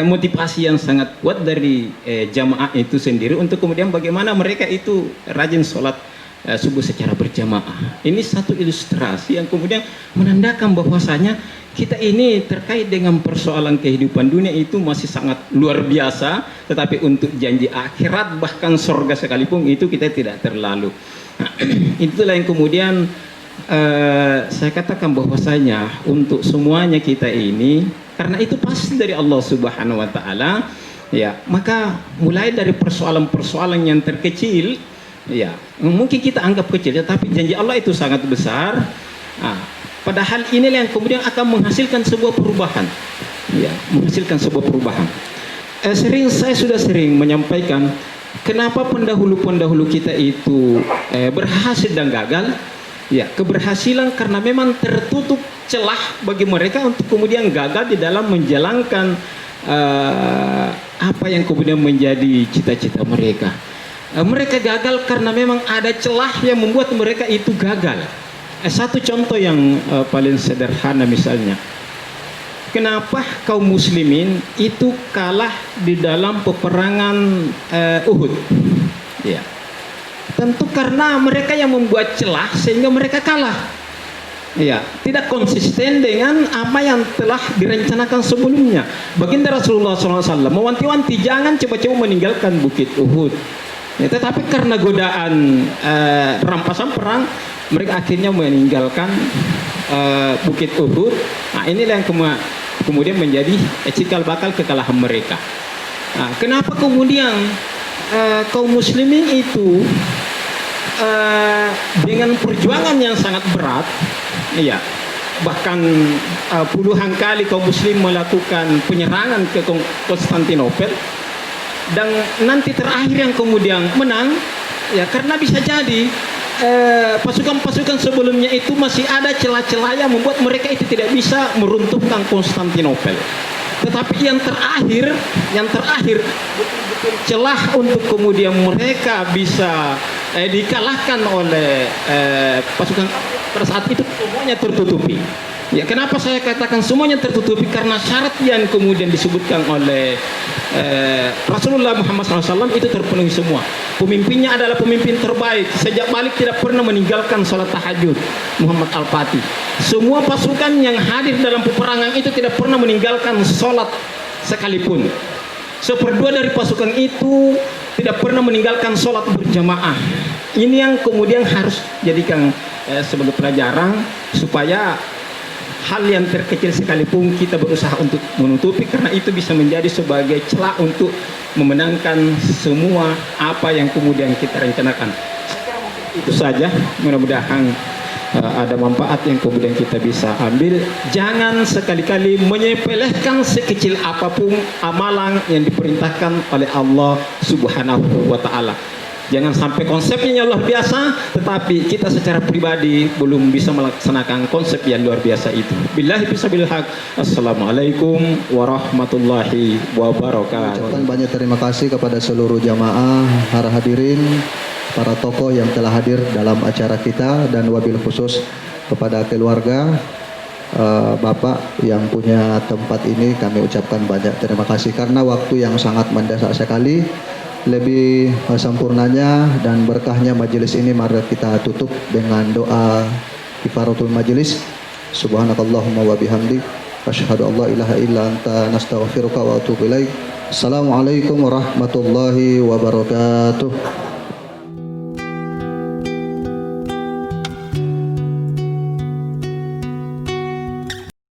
motivasi yang sangat kuat dari jamaah itu sendiri untuk kemudian bagaimana mereka itu rajin sholat subuh secara berjamaah. Ini satu ilustrasi yang kemudian menandakan bahwasanya kita ini terkait dengan persoalan kehidupan dunia itu masih sangat luar biasa, tetapi untuk janji akhirat bahkan surga sekalipun itu kita tidak terlalu. Nah, itulah yang kemudian saya katakan bahwasanya untuk semuanya kita ini, karena itu pasti dari Allah Subhanahu wa taala, ya, maka mulai dari persoalan-persoalan yang terkecil, ya, mungkin kita anggap kecil, tetapi janji Allah itu sangat besar. Padahal inilah yang kemudian akan menghasilkan sebuah perubahan, ya, menghasilkan sebuah perubahan. Saya sudah sering menyampaikan kenapa pendahulu-pendahulu kita itu berhasil dan gagal. Ya, keberhasilan karena memang tertutup celah bagi mereka untuk kemudian gagal di dalam menjalankan apa yang kemudian menjadi cita-cita mereka. Mereka gagal karena memang ada celah yang membuat mereka itu gagal. Satu contoh yang paling sederhana misalnya, kenapa kaum muslimin itu kalah di dalam peperangan Uhud? Ya, tentu karena mereka yang membuat celah sehingga mereka kalah. Ya, tidak konsisten dengan apa yang telah direncanakan sebelumnya. Baginda Rasulullah SAW mewanti-wanti jangan coba-coba meninggalkan bukit Uhud. Ya, tetapi karena godaan rampasan perang, mereka akhirnya meninggalkan bukit Uhud. Nah, inilah yang kemudian menjadi cikal bakal kekalahan mereka. Nah, kenapa kemudian kaum muslimin itu dengan perjuangan yang sangat berat, ya, bahkan puluhan kali kaum muslim melakukan penyerangan ke Konstantinopel, dan nanti terakhir yang kemudian menang, ya, karena bisa jadi pasukan-pasukan sebelumnya itu masih ada celah-celah yang membuat mereka itu tidak bisa meruntuhkan Konstantinopel. Tetapi yang terakhir betul-betul celah untuk kemudian mereka bisa dikalahkan oleh pasukan pada saat itu semuanya tertutupi. Ya, kenapa saya katakan semuanya tertutupi? Karena syarat yang kemudian disebutkan oleh Rasulullah Muhammad SAW itu terpenuhi semua. Pemimpinnya adalah pemimpin terbaik. Sejak balik tidak pernah meninggalkan sholat tahajud, Muhammad Al-Fatih. Semua pasukan yang hadir dalam peperangan itu tidak pernah meninggalkan sholat sekalipun. 1/2 dari pasukan itu tidak pernah meninggalkan sholat berjamaah. Ini yang kemudian harus jadikan sebagai pelajaran supaya hal yang terkecil sekalipun kita berusaha untuk menutupi, karena itu bisa menjadi sebagai celah untuk memenangkan semua apa yang kemudian kita rencanakan. Itu saja, mudah-mudahan ada manfaat yang kemudian kita bisa ambil. Jangan sekali-kali menyepelekan sekecil apapun amalan yang diperintahkan oleh Allah Subhanahu wa taala. Jangan sampai konsepnya luar biasa, tetapi kita secara pribadi belum bisa melaksanakan konsep yang luar biasa itu. Billahi bisabil haq. Assalamualaikum warahmatullahi wabarakatuh. Ucapkan banyak terima kasih kepada seluruh jamaah, para hadirin, para tokoh yang telah hadir dalam acara kita, dan wabil khusus kepada keluarga Bapak yang punya tempat ini, kami ucapkan banyak terima kasih karena waktu yang sangat mendesak sekali. Lebih sempurnanya dan berkahnya majelis ini, mari kita tutup dengan doa kifaratul majelis. Subhanakallahumma wa bihamdik, asyhadu an la ilaha illa anta, nastaghfiruka wa atubu ilaik. Assalamualaikum warahmatullahi wabarakatuh.